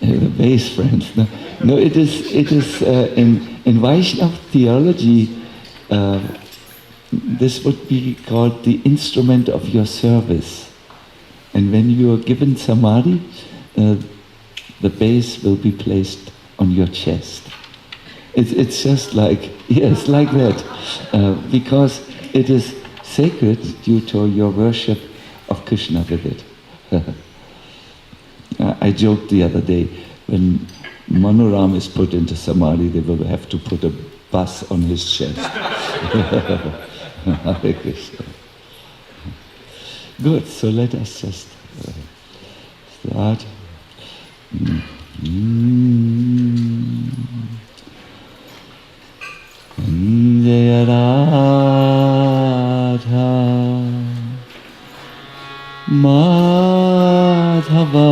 The base friends. No, it is in Vaishnava theology. This would be called the instrument of your service. And when you are given samadhi, the base will be placed on your chest. It's just like, yes, like that. Because it is sacred due to your worship of Krishna with it. I joked the other day, when Manoram is put into samadhi, they will have to put a bus on his chest. Hare Krishna. Good, so let us just start. Jaya Radha Madhava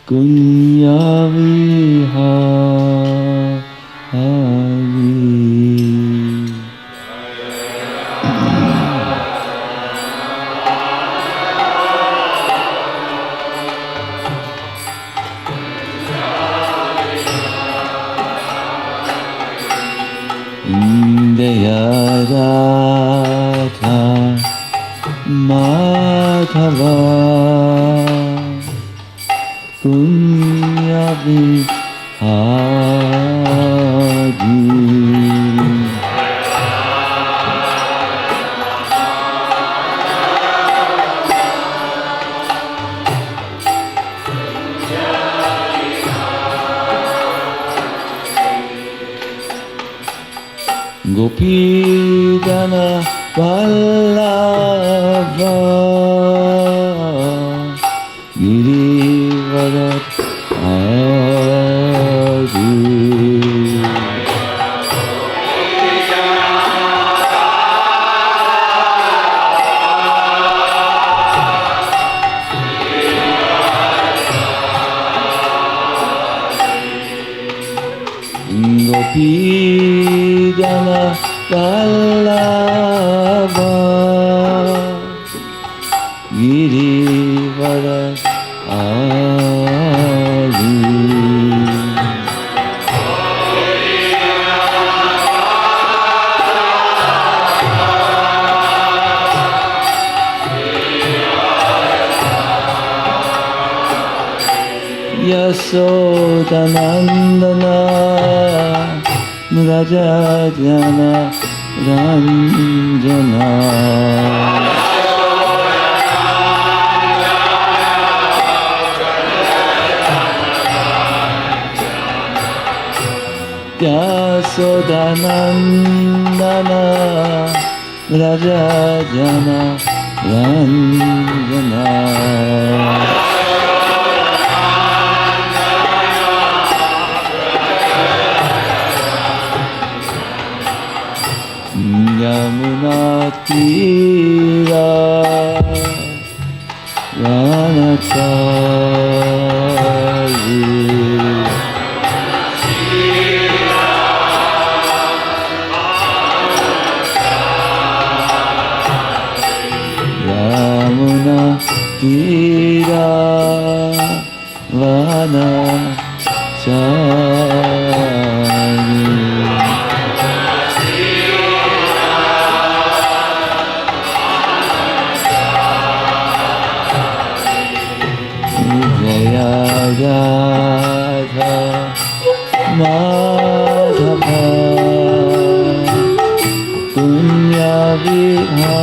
Kunya Vihari Jaya Radha Madhava Kunya Vihari Gopidana Vallabha Girivarat Adi Gopidana Vallabha Girivara Adi Yasodanandana Rajajana Ranjana Yasodanandana Rajajana Ranjana Yamuna Tira Ranachari Yamuna Tira Ranachari Radha Madhava Kunya Vihari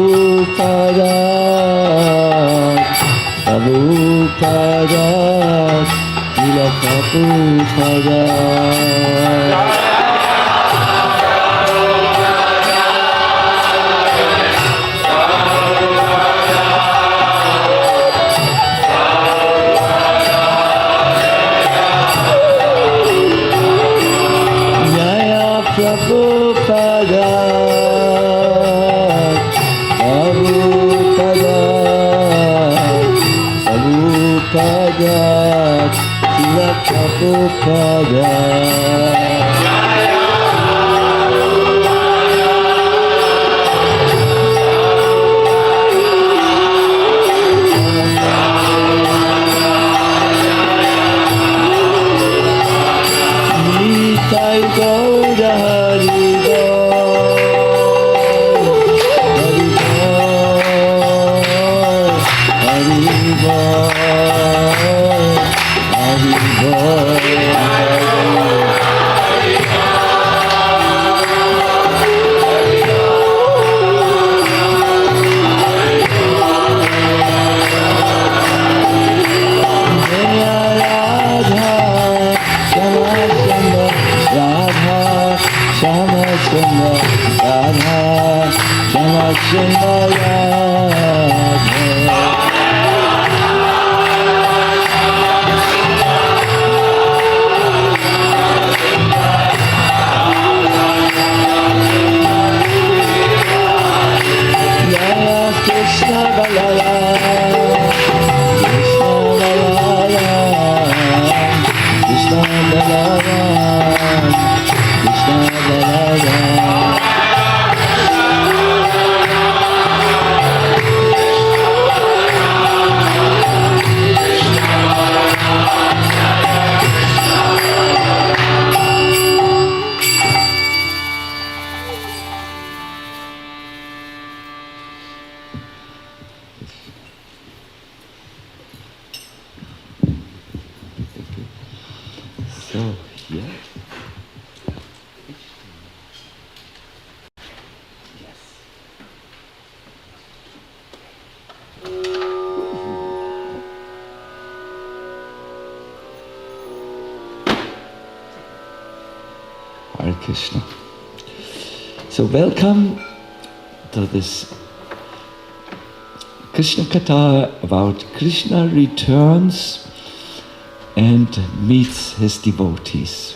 Prabhupada, Prabhupada, Lila Prabhupada. Prabhupada, Prabhupada, Prabhupada, Srila Prabhupada. Nitai Gaura Hari Hare Krishna. So welcome to this Krishna Katha about Krishna returns and meets his devotees.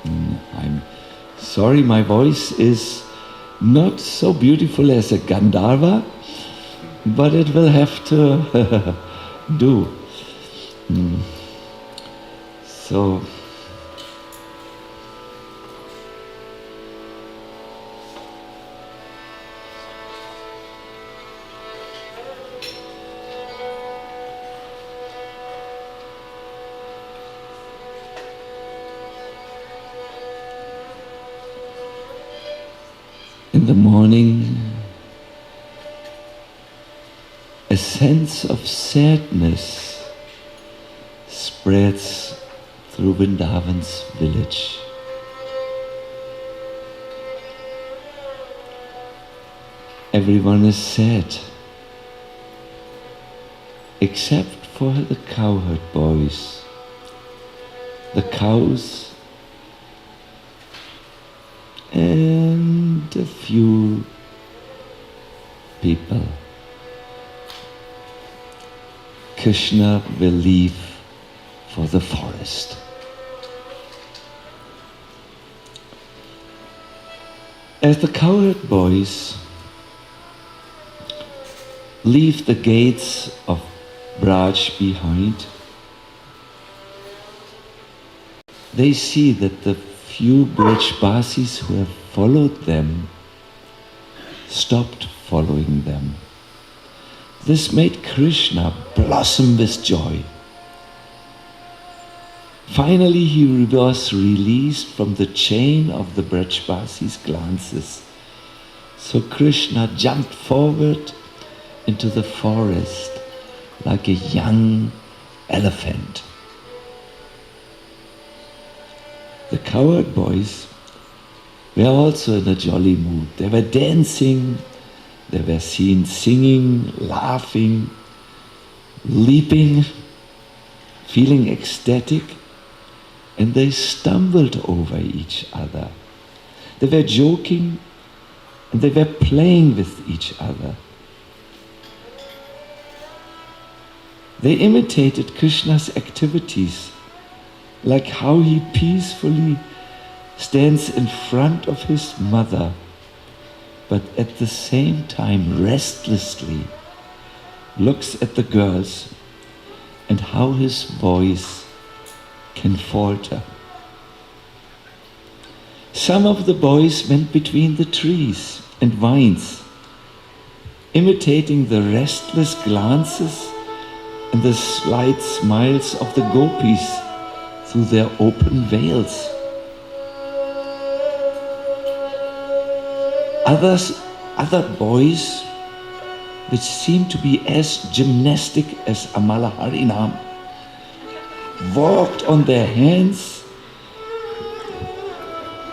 I'm sorry my voice is not so beautiful as a Gandharva, but it will have to do. So in the morning, a sense of sadness spreads through Vrindavan's village. Everyone is sad, except for the cowherd boys. The cows and a few people. Krishna will leave for the forest. As the cowherd boys leave the gates of Braj behind, they see that the few Brajbasis who have followed them stopped following them. This made Krishna blossom with joy. Finally, he was released from the chain of the Brajbasis' glances. So Krishna jumped forward into the forest like a young elephant. The cowherd boys were also in a jolly mood. They were dancing, They were seen singing, laughing, leaping, feeling ecstatic, and they stumbled over each other. They were joking and they were playing with each other. They imitated Krishna's activities, like how he peacefully stands in front of his mother, but at the same time restlessly looks at the girls, and how his voice can falter. Some of the boys went between the trees and vines, imitating the restless glances and the slight smiles of the gopis through their open veils. Other boys, which seemed to be as gymnastic as Amala Harinam, walked on their hands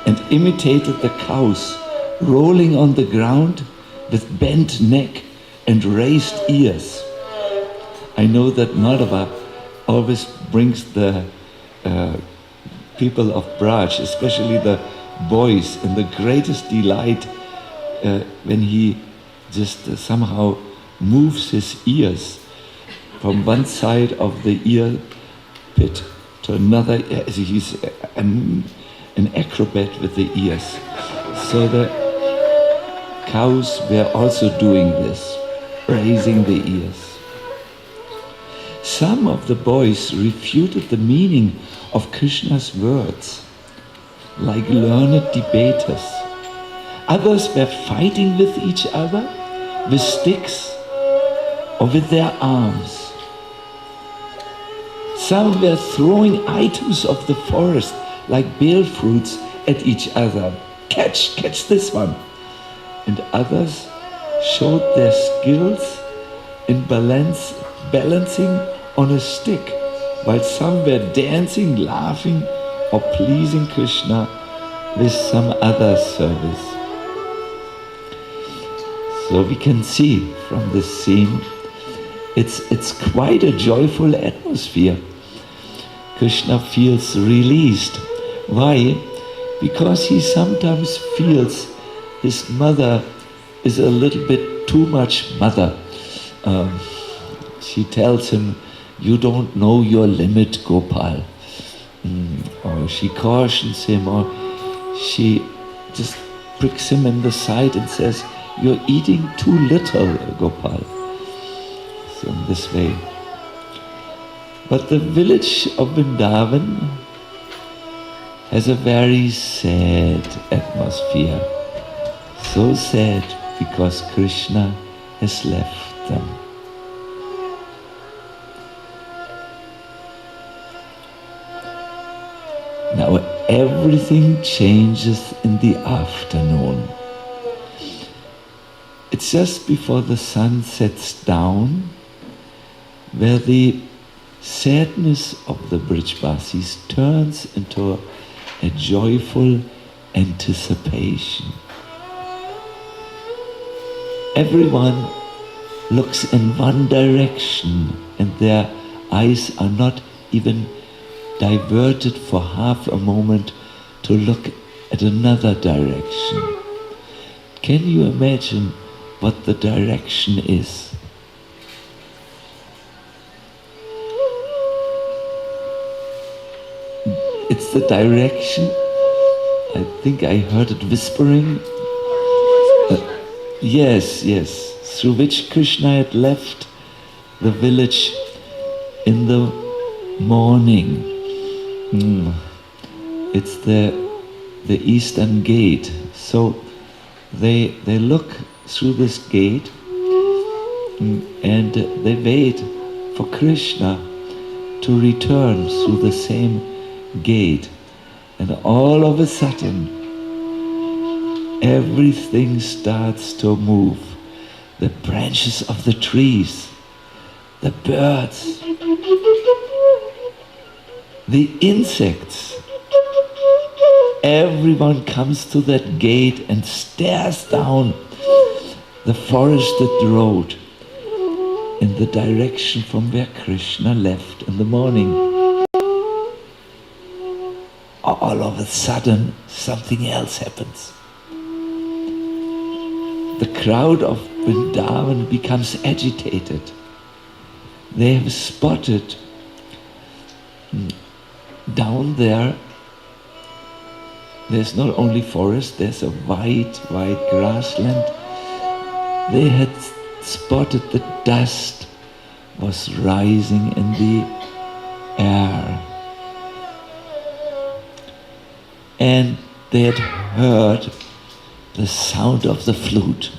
and imitated the cows rolling on the ground with bent neck and raised ears. I know that Madhava always brings the people of Braj, especially the boys, in the greatest delight when he just somehow moves his ears from one side of the ear pit to another. He's an acrobat with the ears. So the cows were also doing this, raising the ears. Some of the boys refuted the meaning of Krishna's words, like learned debaters. Others were fighting with each other, with sticks or with their arms. Some were throwing items of the forest, like bale fruits, at each other. Catch this one. And others showed their skills in balancing on a stick, while some were dancing, laughing, or pleasing Krishna with some other service. So we can see from this scene, it's quite a joyful atmosphere. Krishna feels released. Why? Because he sometimes feels his mother is a little bit too much mother. She tells him, "You don't know your limit, Gopal." Or she cautions him, or she just pricks him in the side and says, "You're eating too little, Gopal." So in this way. But the village of Vrindavan has a very sad atmosphere. So sad because Krishna has left them. Now everything changes in the afternoon. It's just before the sun sets down where the sadness of the Brijvasis turns into a joyful anticipation. Everyone looks in one direction and their eyes are not even diverted for half a moment to look at another direction. Can you imagine what the direction is? It's the direction, I think I heard it whispering. Yes, through which Krishna had left the village in the morning. It's the eastern gate. So they look through this gate and they wait for Krishna to return through the same gate. And all of a sudden, everything starts to move. The branches of the trees, the birds, the insects. Everyone comes to that gate and stares down. the forested road in the direction from where Krishna left in the morning. All of a sudden, something else happens. The crowd of Vrindavan becomes agitated. They have spotted down there, there's not only forest, there's a wide grassland. They had spotted the dust was rising in the air. And they had heard the sound of the flute.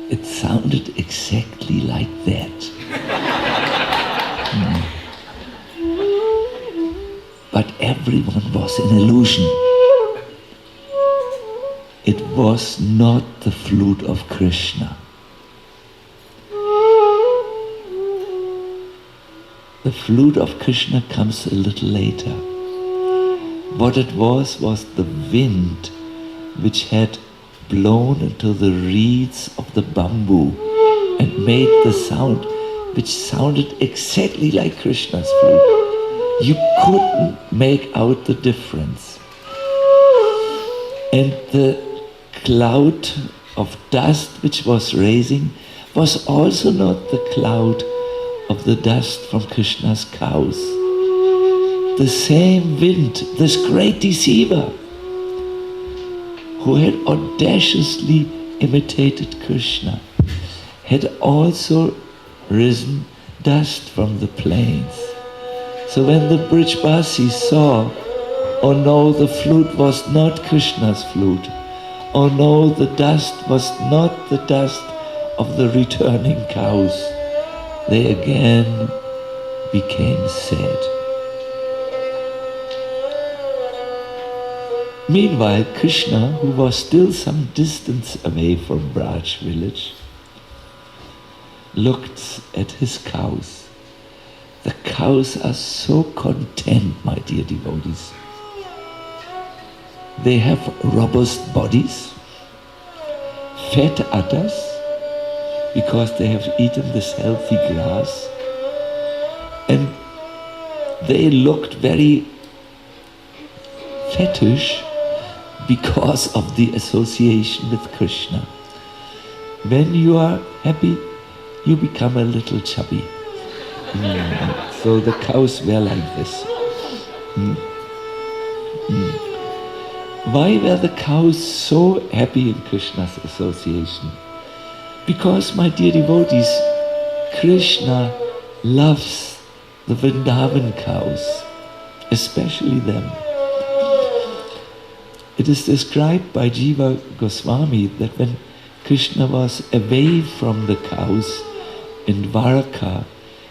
It sounded exactly like that. But everyone was in illusion. It was not the flute of Krishna. The flute of Krishna comes a little later. What it was the wind which had blown into the reeds of the bamboo and made the sound which sounded exactly like Krishna's flute. You couldn't make out the difference. And the cloud of dust which was raising was also not the cloud of the dust from Krishna's cows. The same wind, this great deceiver, who had audaciously imitated Krishna, had also risen dust from the plains. So when the Brijbasis saw, oh no, the flute was not Krishna's flute, oh no, the dust was not the dust of the returning cows, they again became sad. Meanwhile, Krishna, who was still some distance away from Braj village, looked at his cows. The cows are so content, my dear devotees. They have robust bodies, fat udders, because they have eaten this healthy grass, and they looked very fetish because of the association with Krishna. When you are happy, you become a little chubby. So the cows were like this. Why were the cows so happy in Krishna's association? Because, my dear devotees, Krishna loves the Vrindavan cows, especially them. It is described by Jiva Goswami that when Krishna was away from the cows in Dwarka,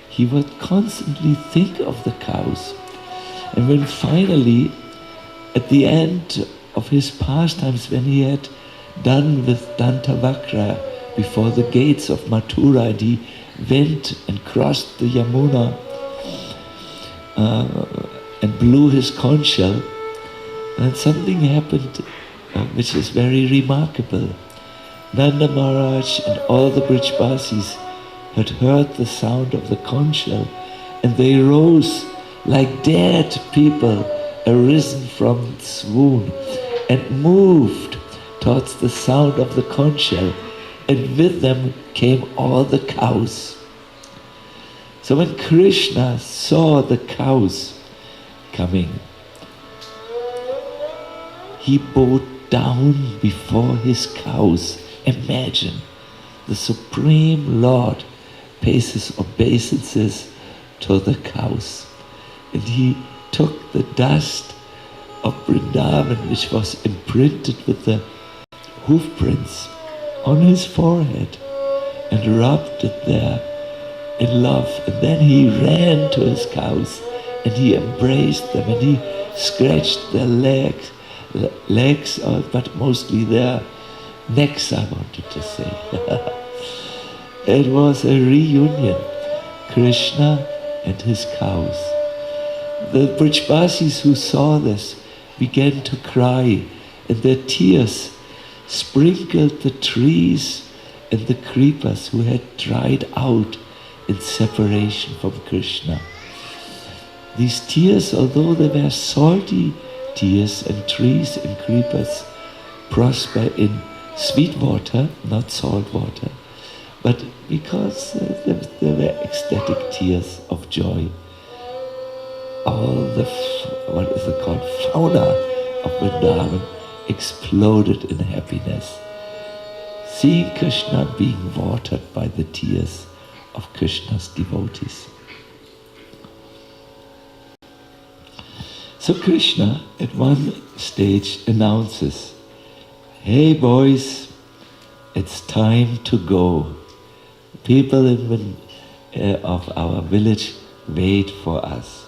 he would constantly think of the cows. And when finally, at the end of his pastimes, when he had done with Dantavakra before the gates of Mathura, and he went and crossed the Yamuna and blew his conch shell, and something happened which is very remarkable. Nanda Maharaj and all the Brijbasis had heard the sound of the conch shell, and they rose like dead people arisen from swoon and moved towards the sound of the conch shell, and with them came all the cows. So when Krishna saw the cows coming, he bowed down before his cows. Imagine, the Supreme Lord pays his obeisances to the cows. And he took the dust of Vrindavan, which was imprinted with the hoof prints, on his forehead and rubbed it there in love. And then he ran to his cows and he embraced them and he scratched their legs, but mostly their Next, I wanted to say, it was a reunion, Krishna and his cows. The Brajvasis who saw this began to cry, and their tears sprinkled the trees and the creepers who had dried out in separation from Krishna. These tears, although they were salty tears, and trees and creepers prosper in sweet water, not salt water, but because they were ecstatic tears of joy. All the, what is it called, fauna of Vrindavan exploded in happiness, seeing Krishna being watered by the tears of Krishna's devotees. So Krishna at one stage announces, "Hey boys, it's time to go. People of our village wait for us.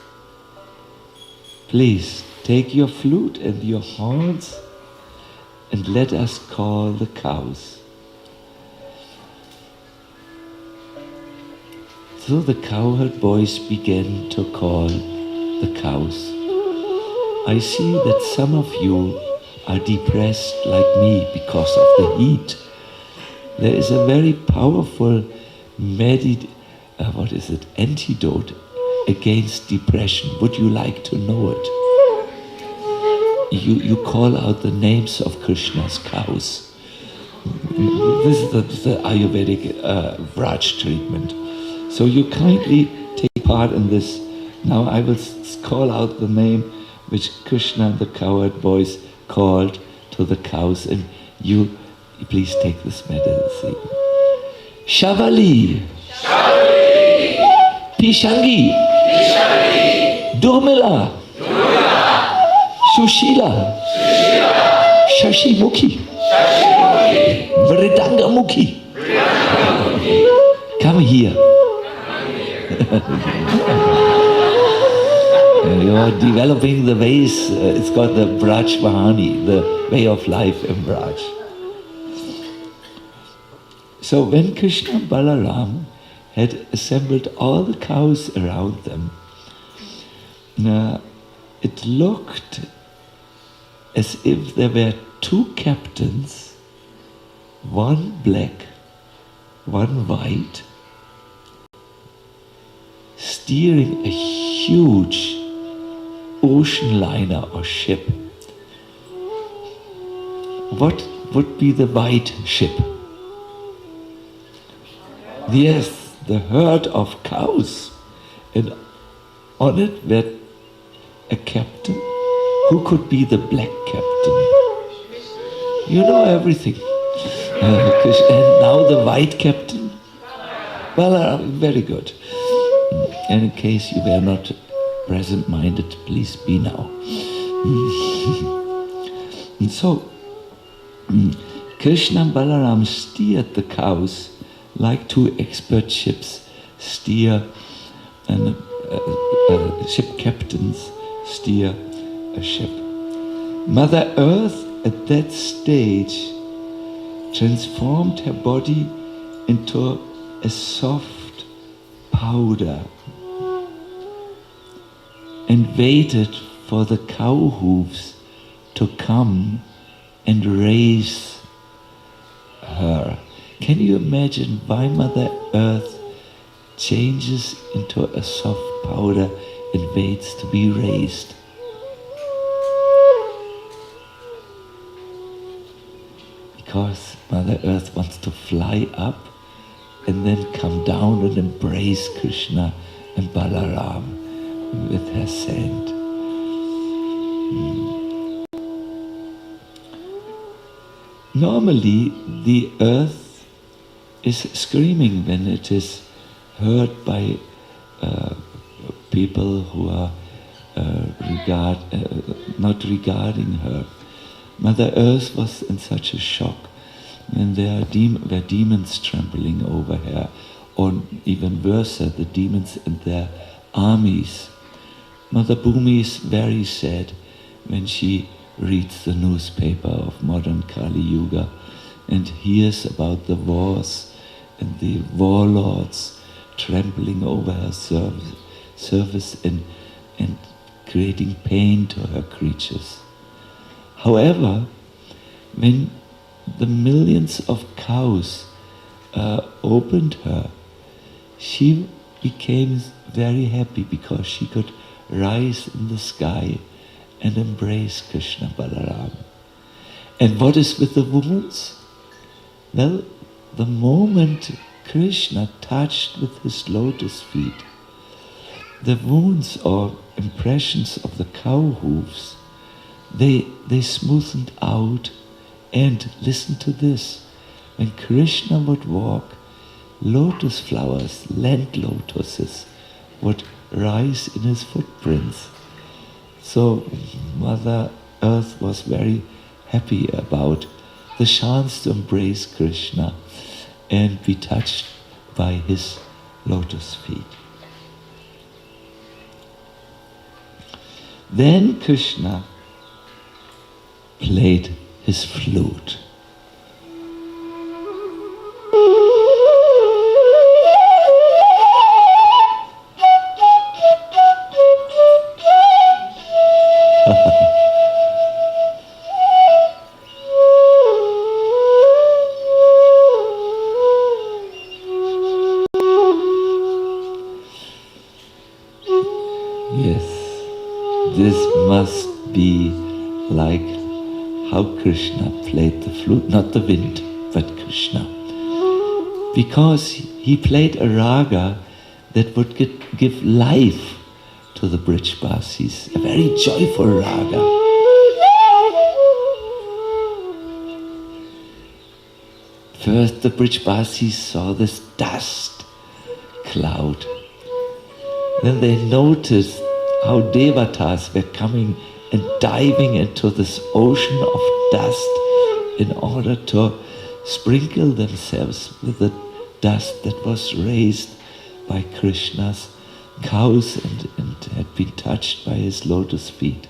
Please take your flute and your horns and let us call the cows." So the cowherd boys began to call the cows. I see that some of you are depressed like me because of the heat. There is a very powerful antidote against depression. Would you like to know it? You call out the names of Krishna's cows. This is the Ayurvedic Vraj treatment. So you kindly take part in this. Now I will call out the name which Krishna, the cowherd boys, called to the cows, and you please take this medicine. Shavali, Shavali. Pishangi, Pishangi. Durmila, Durmila. Sushila, Sushila. Shashimukhi, Shashimukhi. Vridangamukhi. Come here. You're developing the ways, it's called the Braj Vahani, the way of life in Braj. So when Krishna and Balaram had assembled all the cows around them, it looked as if there were two captains, one black, one white, steering a huge ocean liner or ship. What would be the white ship? Yes, the herd of cows. And on it were a captain. Who could be the black captain? You know everything. And now the white captain? Well, very good. And in case you were not present-minded, please be now. And so, Krishna and Balaram steered the cows like two expert ships steer, and ship captains steer a ship. Mother Earth at that stage transformed her body into a soft powder and waited for the cow hooves to come and raise her. Can you imagine why Mother Earth changes into a soft powder and waits to be raised? Because Mother Earth wants to fly up and then come down and embrace Krishna and Balaram with her sand. Normally, the earth is screaming when it is heard by people who are not regarding her. Mother Earth was in such a shock, and there were demons trembling over her, or even worse, the demons and their armies. Mother Bhumi is very sad when she reads the newspaper of modern Kali Yuga, and hears about the wars and the warlords trampling over her service and creating pain to her creatures. However, when the millions of cows opened her, she became very happy because she could rise in the sky and embrace Krishna Balaram. And what is with the wounds? Well, the moment Krishna touched with his lotus feet the wounds or impressions of the cow hooves, they smoothened out. And listen to this, when Krishna would walk, lotus flowers, land lotuses, would rise in his footprints. So Mother Earth was very happy about the chance to embrace Krishna and be touched by his lotus feet. Then Krishna played his flute. Yes, this must be like how Krishna played the flute, not the wind, but Krishna. Because he played a raga that would give life to the Brijbasis, a very joyful raga. First the Brijbasis saw this dust cloud. Then they noticed how Devatas were coming and diving into this ocean of dust in order to sprinkle themselves with the dust that was raised by Krishna's cows and had been touched by his lotus feet.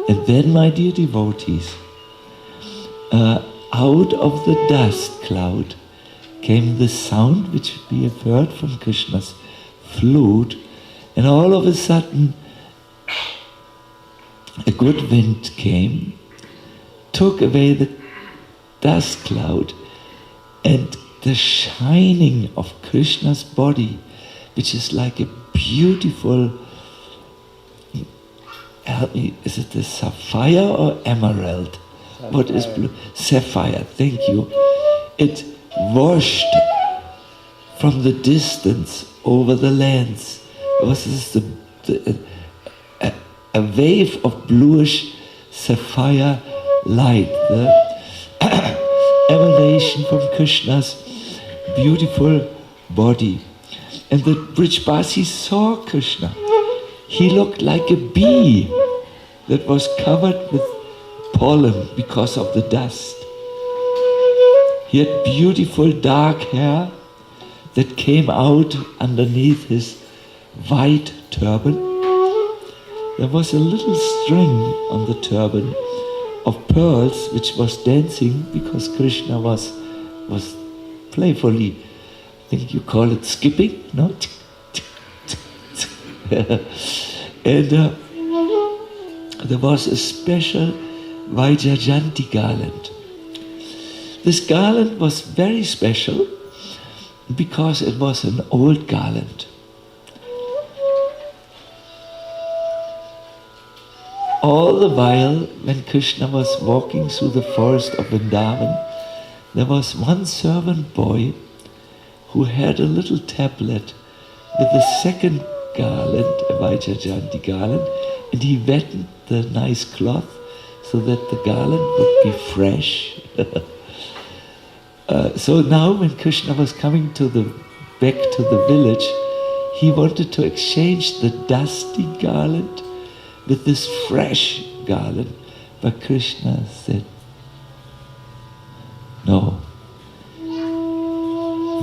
And then, my dear devotees, out of the dust cloud came the sound which we have heard from Krishna's flute, and all of a sudden a good wind came, took away the dust cloud, and the shining of Krishna's body, which is like a beautiful, is it a sapphire or emerald? Sapphire. What is blue? Sapphire, thank you. It washed from the distance over the lands. It was just a wave of bluish sapphire light, the emanation from Krishna's beautiful body. And the Brijbasis saw Krishna. He looked like a bee that was covered with pollen because of the dust. He had beautiful dark hair that came out underneath his white turban. There was a little string on the turban of pearls which was dancing because Krishna was playfully, I think you call it skipping, no? And there was a special Vaijayanti garland. This garland was very special because it was an old garland. All the while, when Krishna was walking through the forest of Vrindavan, there was one servant boy who had a little tablet with a second garland, a Vaijayanti garland, and he wetted the nice cloth so that the garland would be fresh. So now when Krishna was coming back to the village, he wanted to exchange the dusty garland with this fresh garland. But Krishna said, no.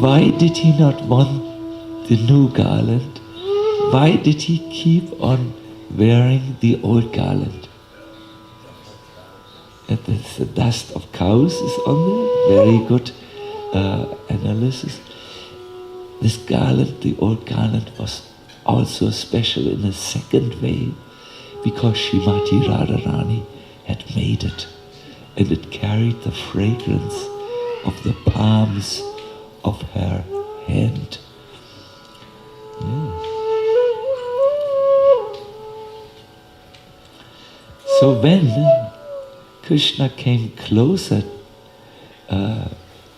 Why did he not want the new garland? Why did he keep on wearing the old garland? And the dust of cows is on there. Very good analysis. This garland, the old garland, was also special in a second way because Srimati Radharani had made it, and it carried the fragrance of the palms of her hand. So when Krishna came closer,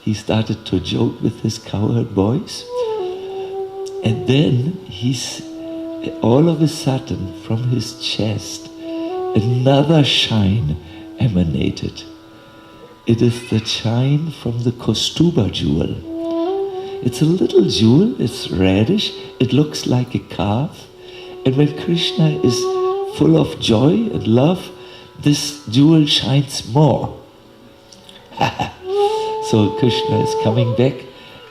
he started to joke with his cowherd boys, and then all of a sudden from his chest another shine emanated. It is the shine from the Kaustuba jewel. It's a little jewel, it's reddish, it looks like a calf, and when Krishna is full of joy and love, this jewel shines more. So Krishna is coming back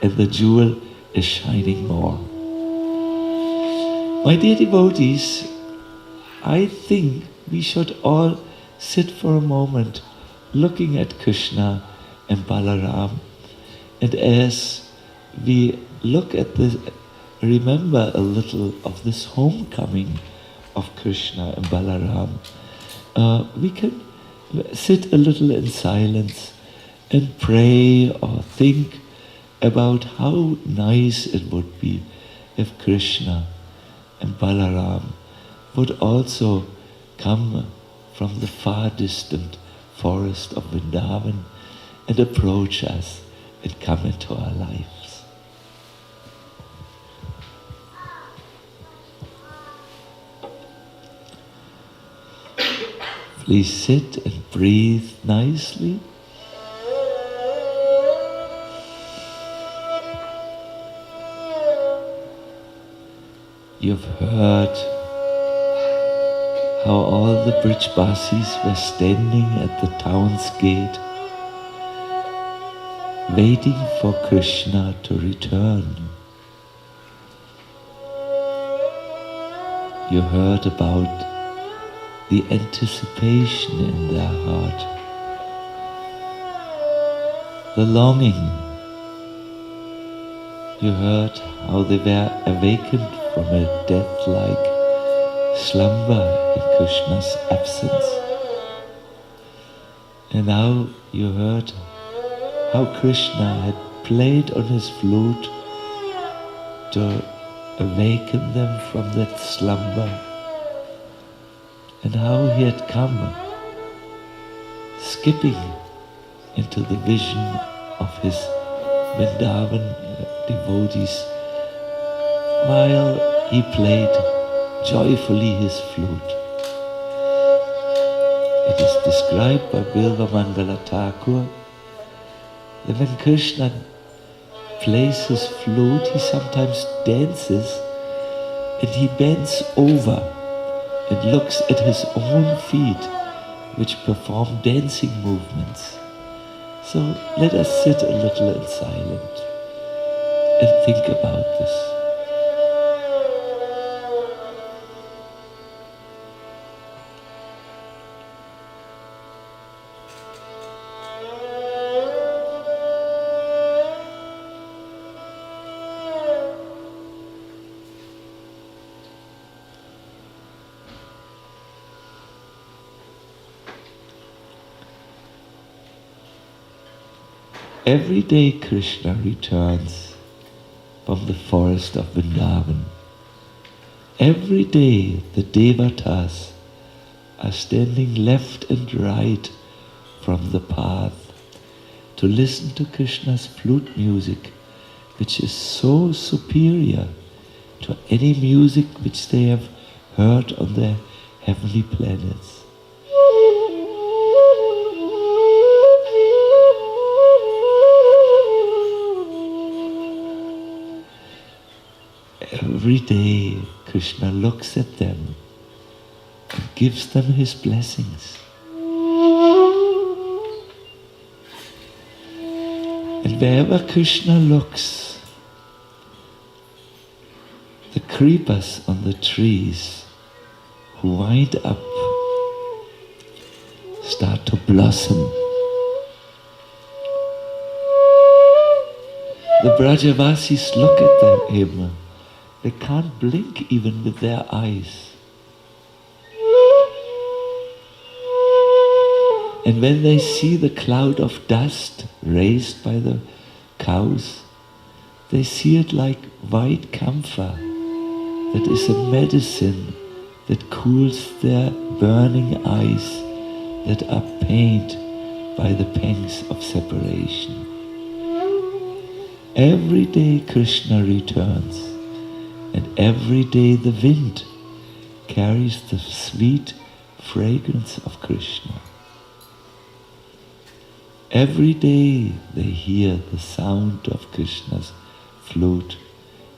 and the jewel is shining more. My dear devotees, I think we should all sit for a moment looking at Krishna and Balaram, and as we look at this, remember a little of this homecoming of Krishna and Balaram. We can sit a little in silence and pray or think about how nice it would be if Krishna and Balaram would also come from the far distant forest of Vrindavan and approach us and come into our lives. Please sit and breathe nicely. You've heard how all the Brijbasis were standing at the town's gate, waiting for Krishna to return. You heard about the anticipation in their heart, the longing. You heard how they were awakened from a death-like slumber in Krishna's absence. And now you heard how Krishna had played on his flute to awaken them from that slumber, and how he had come skipping into the vision of his Vrindavan devotees while he played joyfully his flute. It is described by Bilva Mangala Thakur that when Krishna plays his flute, he sometimes dances and he bends over and looks at his own feet, which perform dancing movements. So let us sit a little in silence and think about this. Every day Krishna returns from the forest of Vrindavan. Every day the Devatas are standing left and right from the path to listen to Krishna's flute music, which is so superior to any music which they have heard on their heavenly planets. Every day Krishna looks at them and gives them his blessings. And wherever Krishna looks, the creepers on the trees who wind up start to blossom. The Brajavasis look at him. They can't blink even with their eyes. And when they see the cloud of dust raised by the cows, they see it like white camphor that is a medicine that cools their burning eyes that are pained by the pangs of separation. Every day Krishna returns, and every day the wind carries the sweet fragrance of Krishna. Every day they hear the sound of Krishna's flute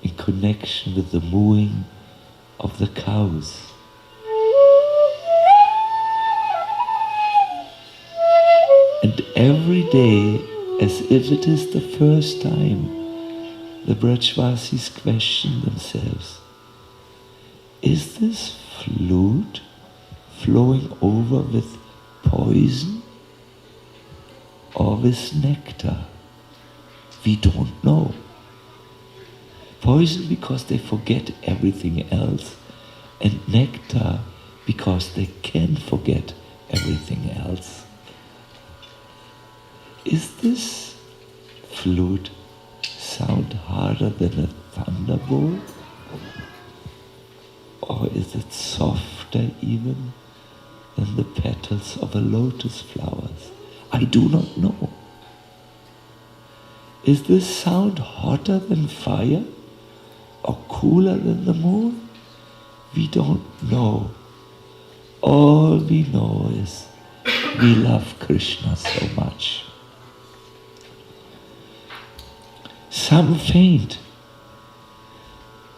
in connection with the mooing of the cows. And every day, as if it is the first time, the Brajvasis question themselves, is this flute flowing over with poison or with nectar? We don't know. Poison because they forget everything else, and nectar because they can forget everything else. Is this flute sound harder than a thunderbolt? Or is it softer even than the petals of a lotus flowers? I do not know. Is this sound hotter than fire or cooler than the moon? We don't know. All we know is we love Krishna so much. Some faint.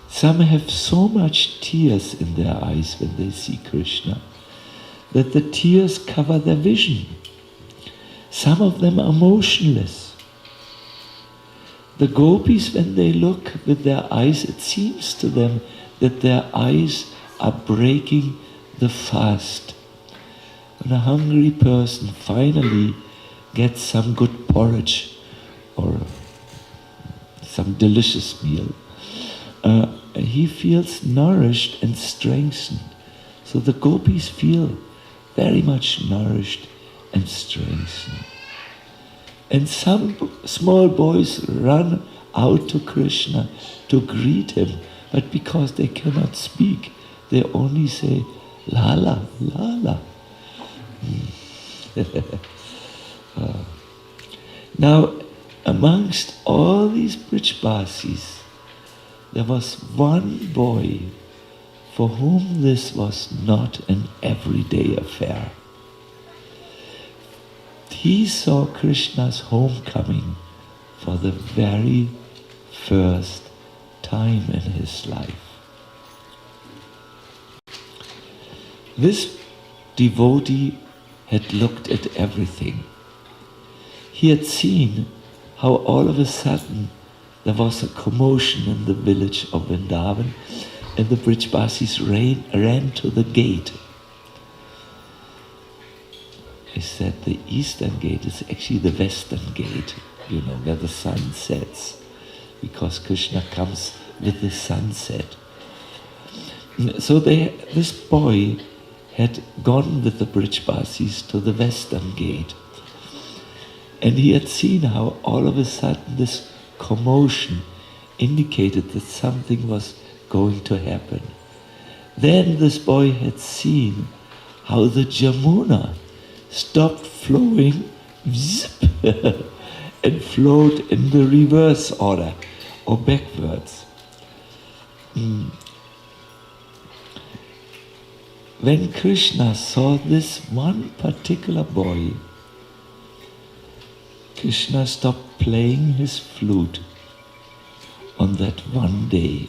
Some have so much tears in their eyes when they see Krishna that the tears cover their vision. Some of them are motionless. The gopis, when they look with their eyes, it seems to them that their eyes are breaking the fast. When a hungry person finally gets some good porridge or some delicious meal, he feels nourished and strengthened. So the gopis feel very much nourished and strengthened. And some small boys run out to Krishna to greet him, but because they cannot speak, they only say, Lala, Lala. Now, amongst all these Brajvasis, there was one boy for whom this was not an everyday affair. He saw Krishna's homecoming for the very first time in his life. This devotee had looked at everything. He had seen how all of a sudden there was a commotion in the village of Vrindavan, and the Brajvasis ran to the gate. I said the eastern gate is actually the western gate, where the sun sets, because Krishna comes with the sunset. So this boy had gone with the Brajvasis to the western gate, and he had seen how all of a sudden this commotion indicated that something was going to happen. Then this boy had seen how the Jamuna stopped flowing, zip, and flowed in the reverse order, or backwards. When Krishna saw this one particular boy, Krishna stopped playing his flute on that one day.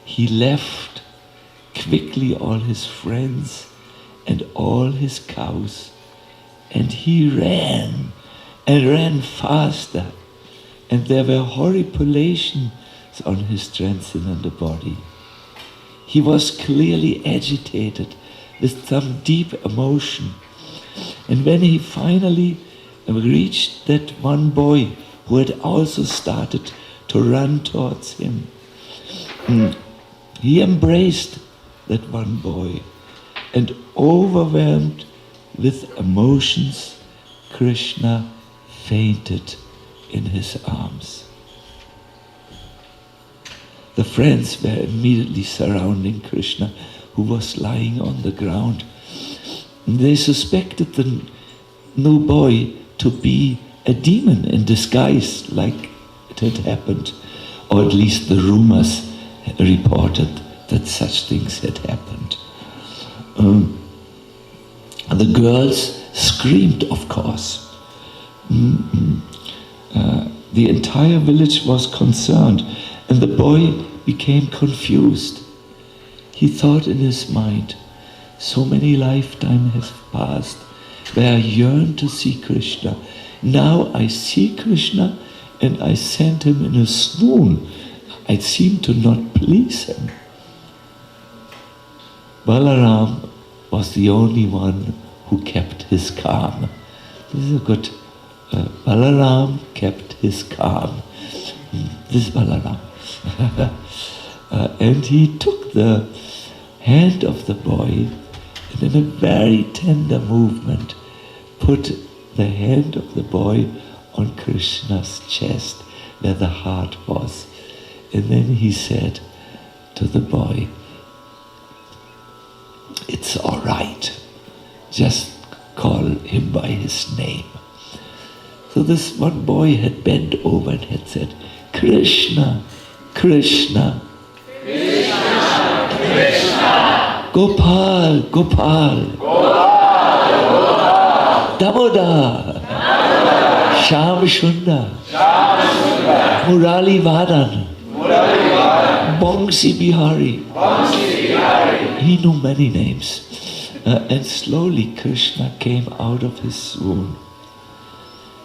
He left quickly all his friends and all his cows, and he ran and ran faster, and there were horripilations on his transcendental body. He was clearly agitated with some deep emotion, And when he finally reached that one boy who had also started to run towards him, he embraced that one boy, and overwhelmed with emotions, Krishna fainted in his arms. The friends were immediately surrounding Krishna, who was lying on the ground. They suspected the new boy to be a demon in disguise, like it had happened, or at least the rumors reported that such things had happened. The girls screamed, of course. The entire village was concerned, and the boy became confused. He thought in his mind, so many lifetimes have passed where I yearned to see Krishna. Now I see Krishna and I send him in a swoon. I seem to not please him. Balaram was the only one who kept his calm. This is a good... Balaram kept his calm. This is Balaram. And he took the hand of the boy and in a very tender movement put the hand of the boy on Krishna's chest where the heart was. And then he said to the boy, "It's all right. Just call him by his name." So this one boy had bent over and had said, "Krishna, Krishna, Krishna, Krishna, Gopal, Gopal, Gopal, Damodar, Sham Shunda, Murali Vadan, Bongsi Bihari." He knew many names. And slowly Krishna came out of his swoon.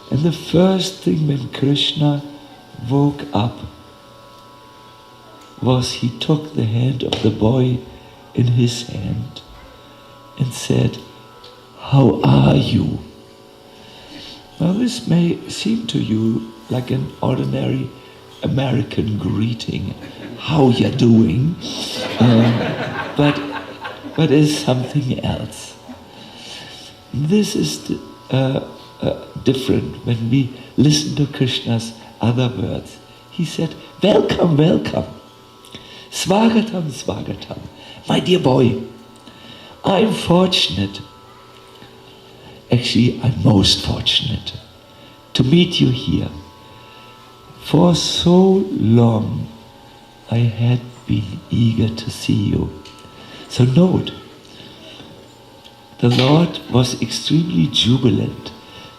And the first thing when Krishna woke up was he took the hand of the boy in his hand and said, "How are you?" Now this may seem to you like an ordinary American greeting, "How you doing?" But is something else. This is different when we listen to Krishna's other words. He said, "Welcome, welcome. Swagatam, swagatam. My dear boy, I'm fortunate. Actually, I'm most fortunate to meet you here. For so long, I had been eager to see you." So note, the Lord was extremely jubilant.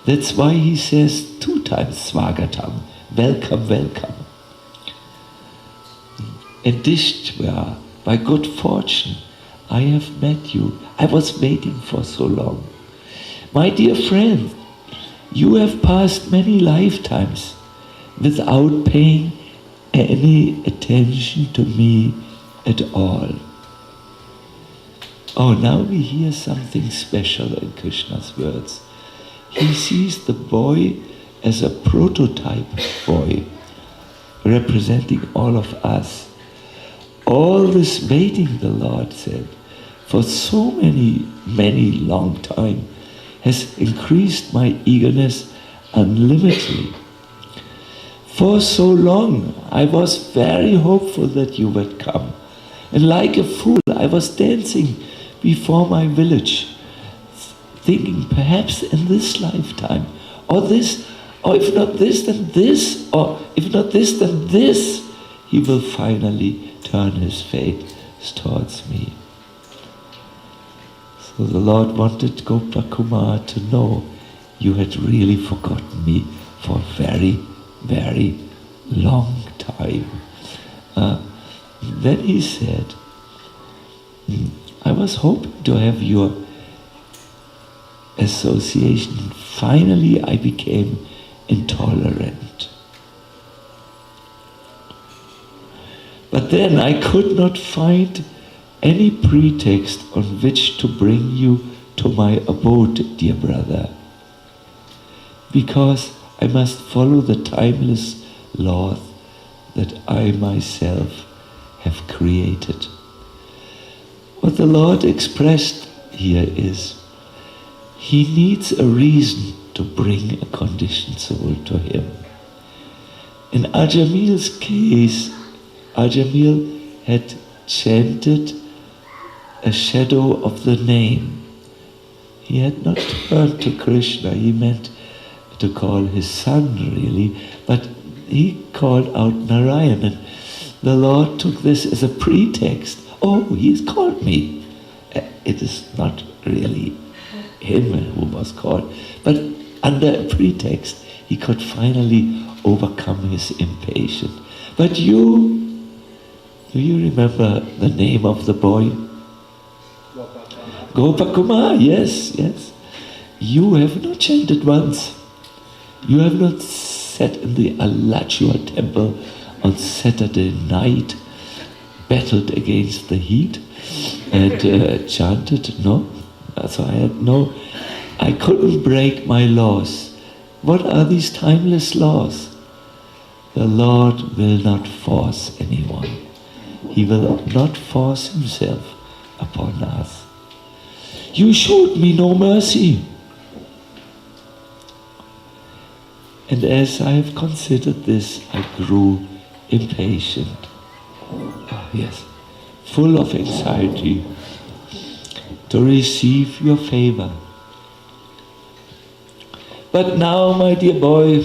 That's why he says 2 times Swagatam, welcome, welcome. And Dishtva, by good fortune, I have met you. I was waiting for so long. My dear friend, you have passed many lifetimes without paying any attention to me at all. Oh, now we hear something special in Krishna's words. He sees the boy as a prototype boy, representing all of us. All this waiting, the Lord said, for so many long time, has increased my eagerness unlimitedly. For so long, I was very hopeful that you would come. And like a fool, I was dancing before my village, thinking perhaps in this lifetime, or this, or if not this, then this, or if not this, then this, he will finally turn his face towards me. So the Lord wanted Gopakumar to know, you had really forgotten me for a very, very long time. Then he said, I was hoping to have your association. Finally, I became intolerant. But then I could not find any pretext on which to bring you to my abode, dear brother, because I must follow the timeless laws that I myself have created. What the Lord expressed here is, he needs a reason to bring a conditioned soul to him. In Ajamil's case, Ajamil had chanted a shadow of the name. He had not turned to Krishna, he meant to call his son really, but he called out Narayan, and the Lord took this as a pretext. Oh, he's called me. It is not really him who was called, but under a pretext he could finally overcome his impatience. But do you remember the name of the boy? Gopakumar, yes. You have not chanted once. You have not sat in the Alachua temple on Saturday night, battled against the heat, and chanted, no? So I couldn't break my laws. What are these timeless laws? The Lord will not force anyone. He will not force himself upon us. You showed me no mercy. And as I have considered this, I grew impatient. Yes, full of anxiety to receive your favor. But now, my dear boy,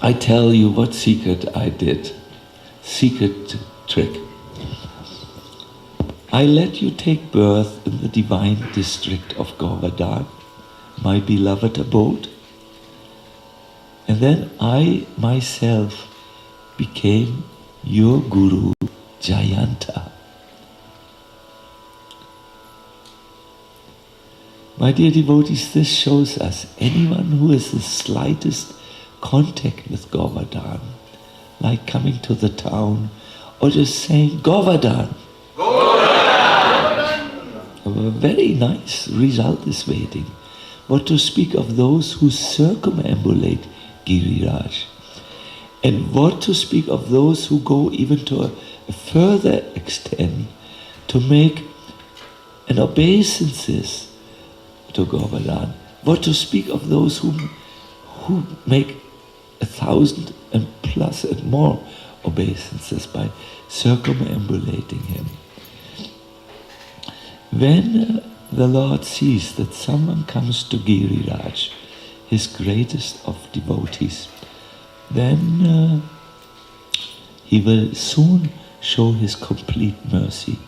I tell you what secret I did. Secret trick. I let you take birth in the divine district of Govardhan, my beloved abode, and then I myself became your Guru, Jayanta. My dear devotees, this shows us anyone who has the slightest contact with Govardhan, like coming to the town or just saying Govardhan. A very nice result is waiting. What to speak of those who circumambulate Giriraj, and what to speak of those who go even to a further extent to make an obeisances to Govardhan. What to speak of those who make 1,000 and plus and more obeisances by circumambulating him. When the Lord sees that someone comes to Giriraj, his greatest of devotees, then he will soon show his complete mercy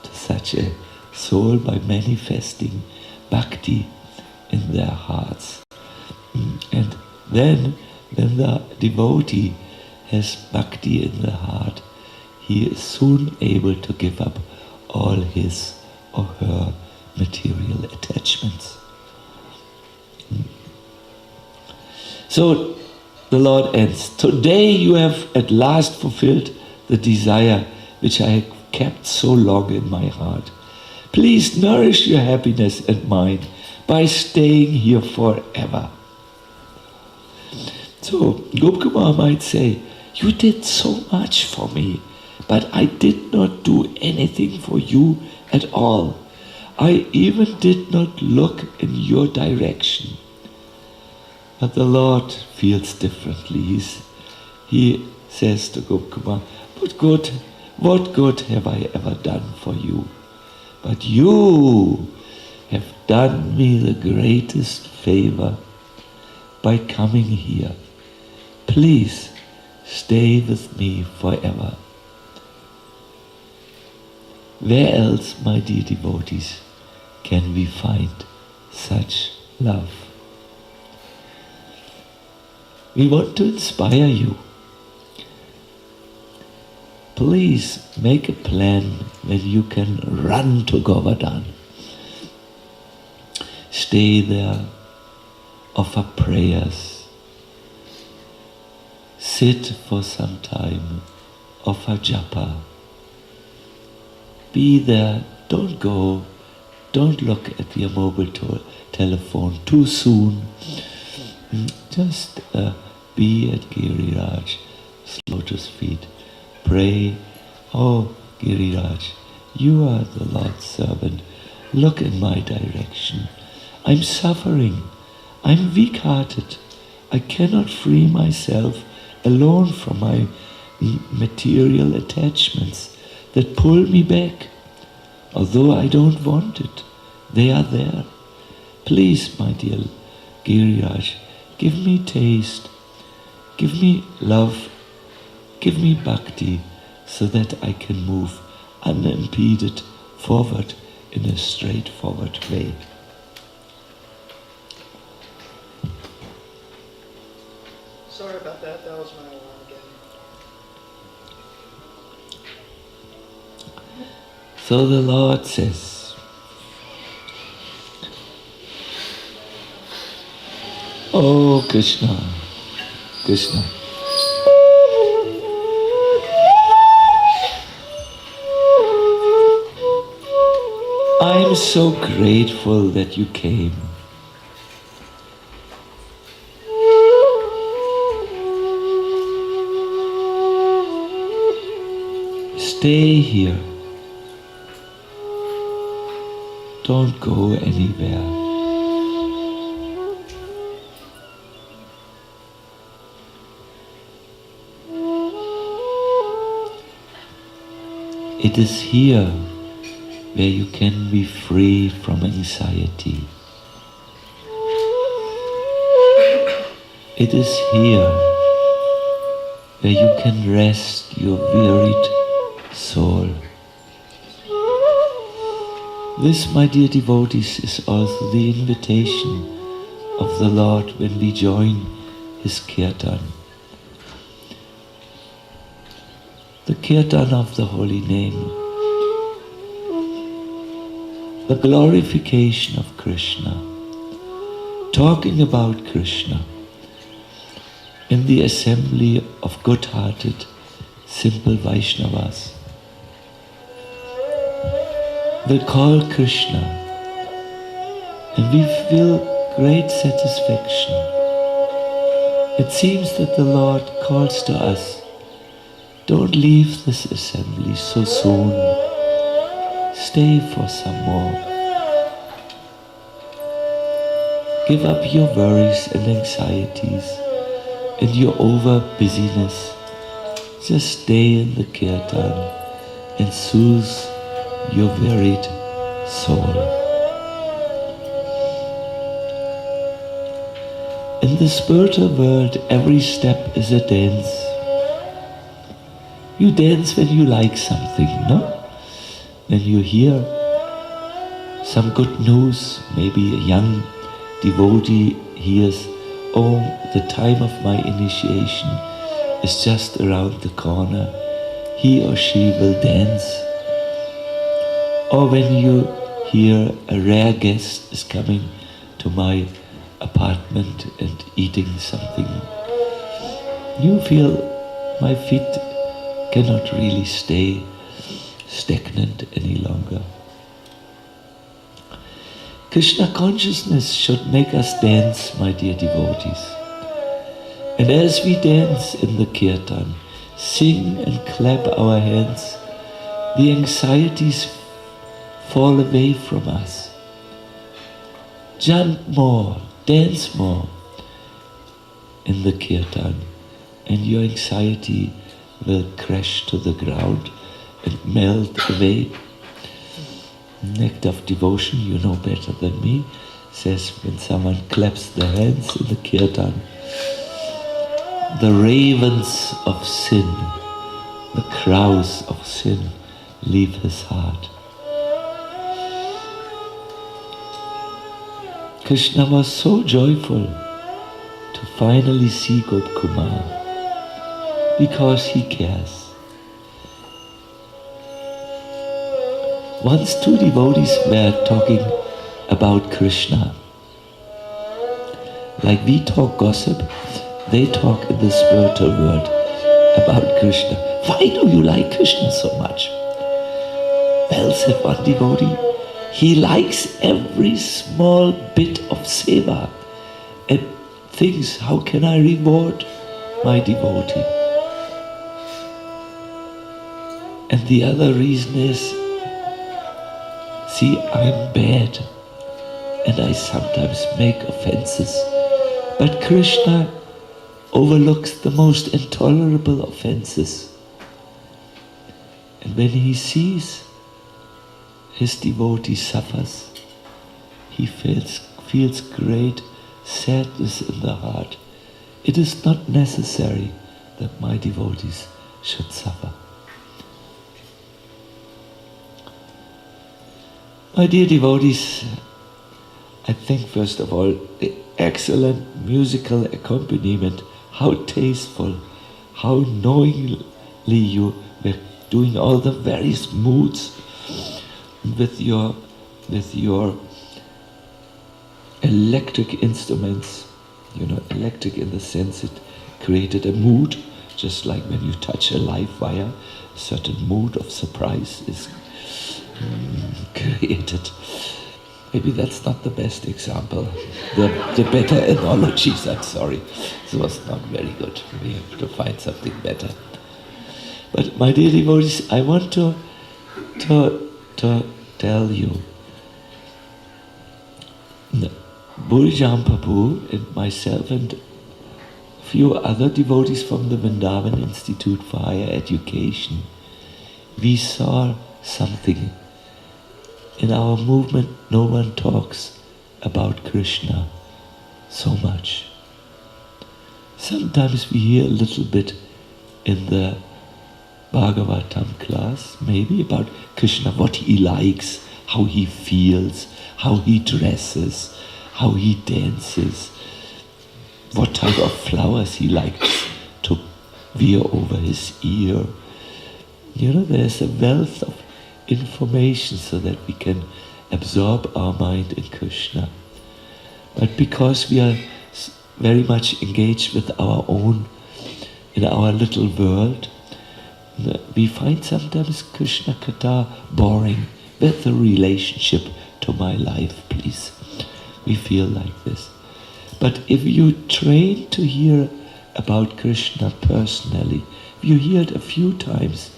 to such a soul by manifesting Bhakti in their hearts. And then when the devotee has Bhakti in the heart, he is soon able to give up all his or her material attachments. So the Lord ends, today you have at last fulfilled the desire which I have kept so long in my heart. Please nourish your happiness and mine by staying here forever. So Gopkumar might say, you did so much for me, but I did not do anything for you at all. I even did not look in your direction. But the Lord feels differently. He says to Gopkumar, what good have I ever done for you? But you have done me the greatest favor by coming here. Please stay with me forever. Where else, my dear devotees, can we find such love? We want to inspire you. Please make a plan when you can run to Govardhan. Stay there, offer prayers, sit for some time, offer japa. Be there don't go, don't look at your mobile telephone too soon. Just be at Giriraj's lotus feet. Pray, oh Giriraj, you are the Lord's servant. Look in my direction. I'm suffering. I'm weak-hearted. I cannot free myself alone from my material attachments that pull me back. Although I don't want it, they are there. Please, my dear Giriraj, give me taste, give me love, give me bhakti, so that I can move unimpeded forward in a straightforward way. Sorry about that, that was my alarm again. So the Lord says, oh Krishna, Krishna, I'm so grateful that you came. Stay here. Don't go anywhere. It is here where you can be free from anxiety. It is here where you can rest your wearied soul. This, my dear devotees, is also the invitation of the Lord when we join His Kirtan. The Kirtan of the Holy Name, the glorification of Krishna, talking about Krishna in the assembly of good-hearted, simple Vaishnavas. They call Krishna, and we feel great satisfaction. It seems that the Lord calls to us, don't leave this assembly so soon. Stay for some more. Give up your worries and anxieties and your over-busyness. Just stay in the Kirtan and soothe your wearied soul. In the spiritual world, every step is a dance. You dance when you like something, no? When you hear some good news, maybe a young devotee hears, oh, the time of my initiation is just around the corner. He or she will dance. Or when you hear a rare guest is coming to my apartment and eating something, you feel my feet cannot really stay stagnant any longer. Krishna consciousness should make us dance, my dear devotees. And as we dance in the Kirtan, sing and clap our hands, the anxieties fall away from us. Jump more, dance more in the Kirtan, and your anxiety will crash to the ground and melt away. An act of devotion, you know better than me, says when someone claps their hands in the Kirtan, the ravens of sin, the crows of sin leave his heart. Krishna was so joyful to finally see Gopkumar because he cares. Once two devotees were talking about Krishna. Like we talk gossip, they talk in the spiritual world about Krishna. Why do you like Krishna so much? Well, said one devotee, he likes every small bit of seva and thinks, how can I reward my devotee? And the other reason is, see, I'm bad and I sometimes make offenses, but Krishna overlooks the most intolerable offenses. And when he sees his devotee suffers, he feels great sadness in the heart. It is not necessary that my devotees should suffer. My dear devotees, I think first of all, the excellent musical accompaniment, how tasteful, how knowingly you were doing all the various moods with your electric instruments, electric in the sense it created a mood, just like when you touch a live wire, a certain mood of surprise is created. Maybe that's not the best example. The better analogies, I'm sorry. This was not very good. We have to find something better. But my dear devotees, I want to tell you, Burijam Prabhu and myself and a few other devotees from the Vrindavan Institute for Higher Education, we saw something. In our movement, no one talks about Krishna so much. Sometimes we hear a little bit in the Bhagavatam class, maybe about Krishna, what he likes, how he feels, how he dresses, how he dances, what type of flowers he likes to wear over his ear. There's a wealth of information so that we can absorb our mind in Krishna. But because we are very much engaged with our own, in our little world, we find sometimes Krishna Katha boring. With the relationship to my life, please. We feel like this. But if you train to hear about Krishna personally, if you hear it a few times,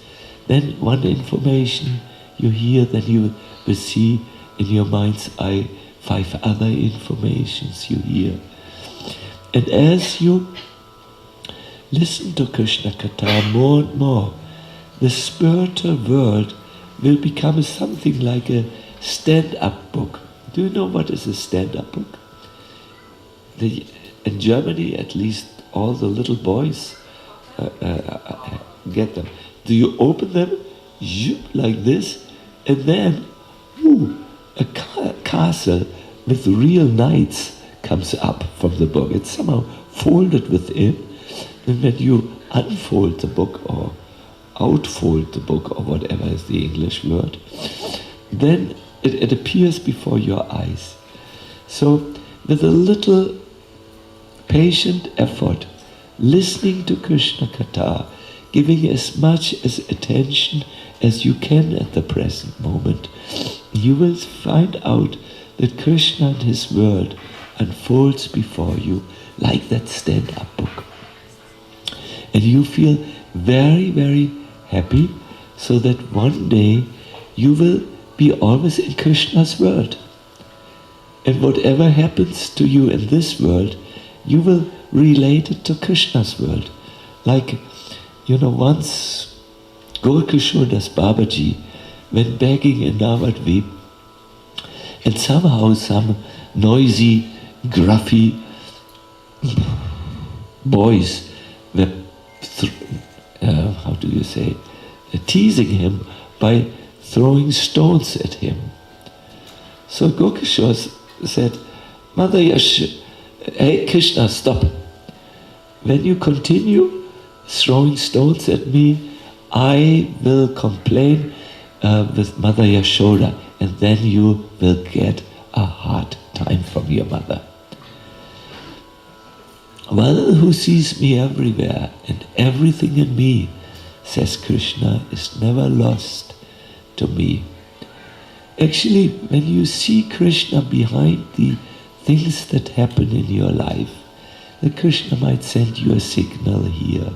then one information you hear, then you will see in your mind's eye 5 other informations you hear. And as you listen to Krishna Katha more and more, the spiritual world will become something like a stand-up book. Do you know what is a stand-up book? In Germany, at least, all the little boys get them. Do you open them like this, and then a castle with real knights comes up from the book. It's somehow folded within, and when you unfold the book or outfold the book or whatever is the English word, then it appears before your eyes. So with a little patient effort, listening to Krishna Katha, giving as much as attention as you can at the present moment, you will find out that Krishna and his world unfolds before you like that stand-up book. And you feel very, very happy, so that one day you will be always in Krishna's world. And whatever happens to you in this world, you will relate it to Krishna's world. Like, once Gaur Das Babaji went begging in Navadvip, and somehow some noisy, gruffy boys were teasing him by throwing stones at him. So Gokishore said, Mother Yash, hey Krishna, stop. When you continue throwing stones at me, I will complain with Mother Yashoda, and then you will get a hard time from your mother. One who sees me everywhere and everything in me, says Krishna, is never lost to me. Actually, when you see Krishna behind the things that happen in your life, the Krishna might send you a signal here.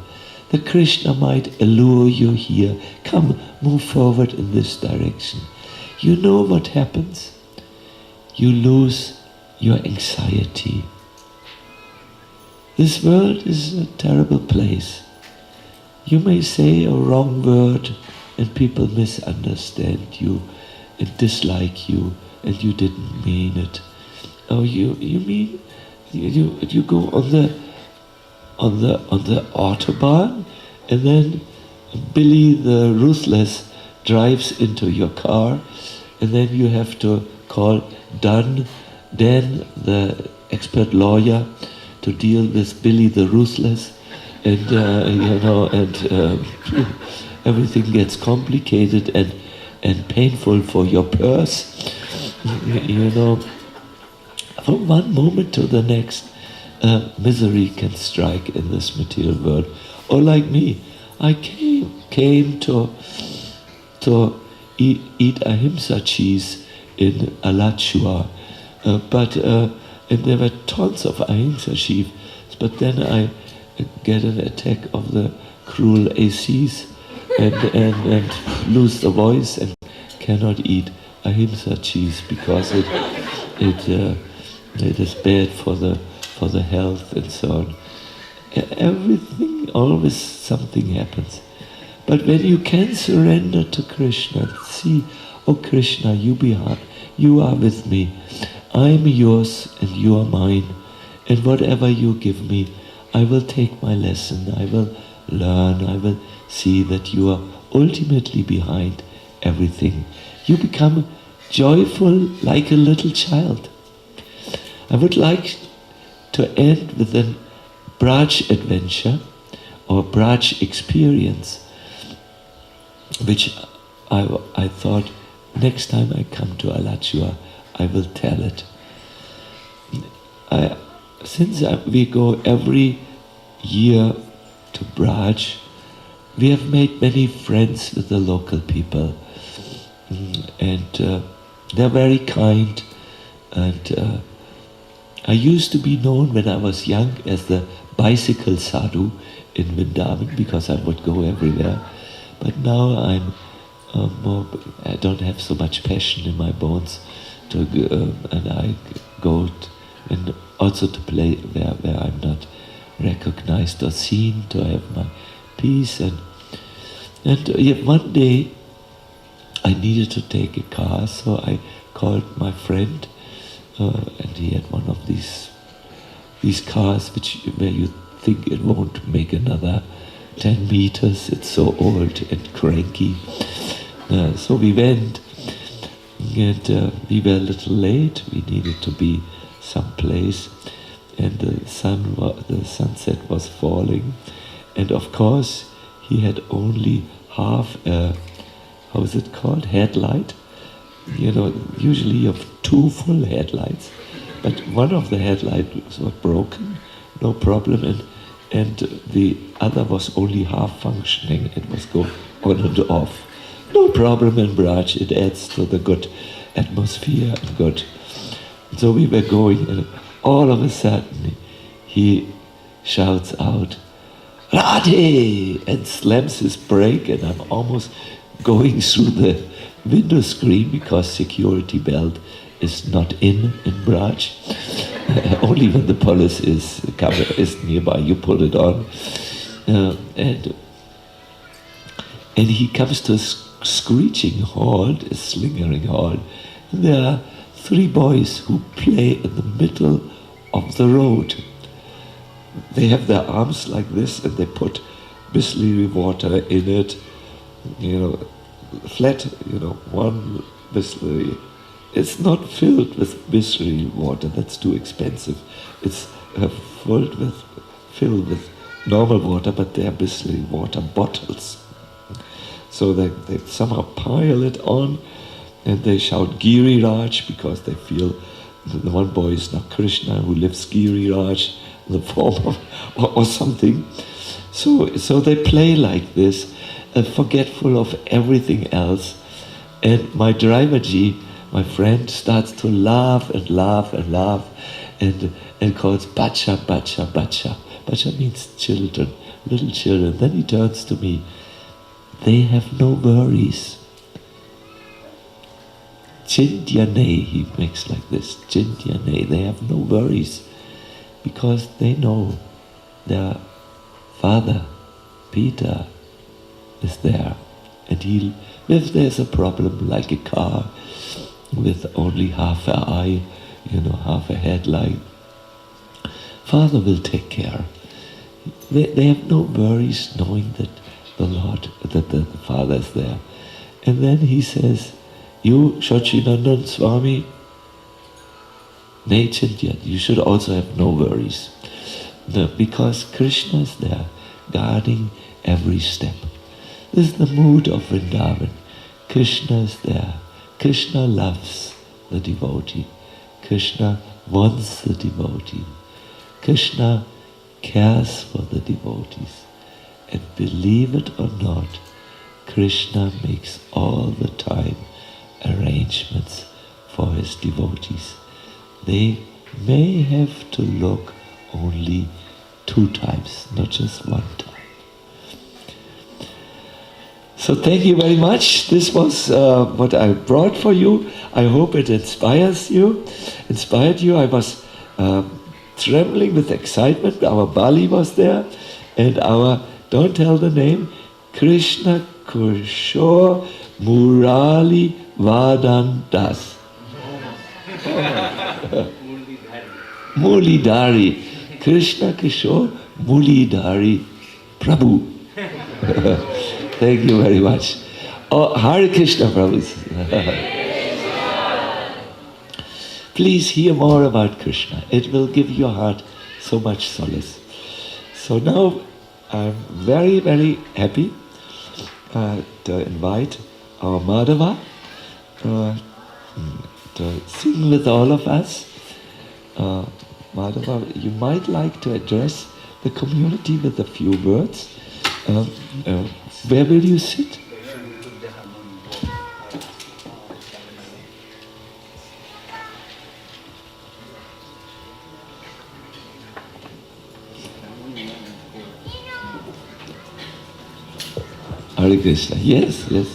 The Krishna might allure you here. Come, move forward in this direction. You know what happens? You lose your anxiety. This world is a terrible place. You may say a wrong word and people misunderstand you and dislike you and you didn't mean it. Oh, you mean you go on the autobahn and then Billy the Ruthless drives into your car and then you have to call Dan the expert lawyer to deal with Billy the Ruthless, and everything gets complicated and painful for your purse. From one moment to the next, misery can strike in this material world. Or like me, I came to eat ahimsa cheese in Alachua, and there were tons of ahimsa cheese, but then I get an attack of the cruel ACs and lose the voice and cannot eat ahimsa cheese because it is bad for the health and so on. Everything, always something happens. But when you can surrender to Krishna, see, oh Krishna, you are with me. I am yours and you are mine. And whatever you give me, I will take my lesson, I will learn, I will see that you are ultimately behind everything. You become joyful like a little child. I would like to end with a Braj adventure or Braj experience, which I thought next time I come to Alachua, I will tell it. Since we go every year to Braj, we have made many friends with the local people, and they're very kind. And I used to be known when I was young as the bicycle sadhu in Vrindavan because I would go everywhere. But now I'm I don't have so much passion in my bones and I go and also to play where I'm not recognized or seen, to have my peace. And yet one day I needed to take a car, so I called my friend, and he had one of these cars where you think it won't make another 10 meters, it's so old and cranky. So we went, and we were a little late. We needed to be someplace, and the sunset was falling, and of course he had only half a, how is it called, headlight. Usually you have two full headlights, but one of the headlights was broken, no problem, and the other was only half functioning. It was going on and off. No problem in Braj, it adds to the good atmosphere and good. So we were going, and all of a sudden he shouts out, "Radhe!" and slams his brake, and I'm almost going through the window screen because security belt is not in Braj. Only when the police is nearby, you pull it on. And he comes to a screeching halt, a slingering halt. And there are three boys who play in the middle of the road. They have their arms like this, and they put bisleri water in it, flat, one bisleri. It's not filled with bisleri water, that's too expensive. It's filled with normal water, but they're bisleri water bottles. So they somehow pile it on, and they shout Giri Raj because they feel the one boy is not Krishna who lives Giri Raj in the form of or something. So they play like this, forgetful of everything else. And my driver Ji my friend starts to laugh and laugh and laugh and calls bacha, bacha, bacha. Bacha means children, little children. Then he turns to me. They have no worries. Chintyane, he makes like this. Chintyane, they have no worries because they know their father, Peter, is there. And if there's a problem like a car with only half an eye, half a headlight, Father will take care. They have no worries knowing that the Father is there. And then he says, you, Sacinandana Swami, you should also have no worries. Because Krishna is there, guarding every step. This is the mood of Vrindavan. Krishna is there. Krishna loves the devotee. Krishna wants the devotee. Krishna cares for the devotees. And believe it or not, Krishna makes all the time arrangements for his devotees. They may have to look only 2 times, not just 1 time. So thank you very much. This was what I brought for you. I hope it inspired you. I was trembling with excitement. Our Bali was there, and our, don't tell the name, Krishna Kushore Murali Vadan Das. Mulidhari. Krishna Kishore Mulidhari Prabhu. Thank you very much. Oh, Hare Krishna, Prabhu. Please hear more about Krishna. It will give your heart so much solace. So now I'm very, very happy to invite our Madhava to sing with all of us. Madhava, you might like to address the community with a few words. Where will you sit? Hare Krishna. Yes, yes.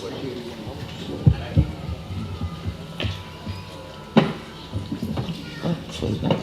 For that.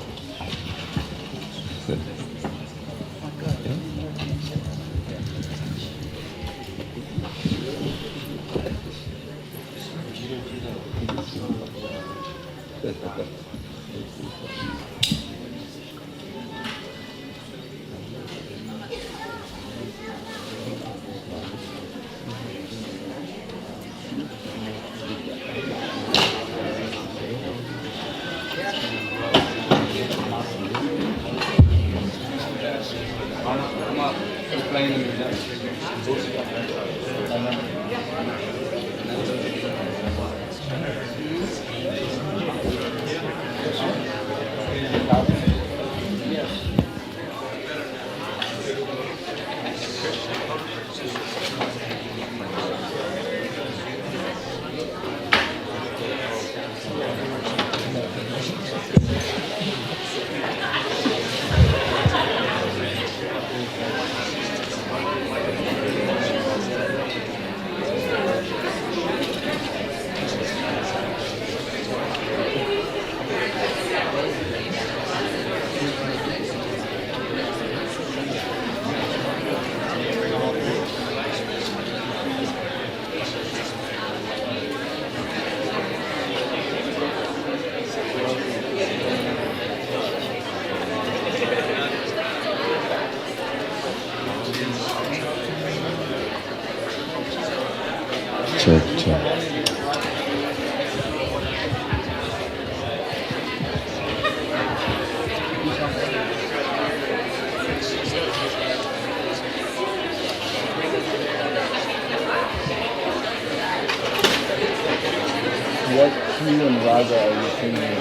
Check. What key and raga are you singing?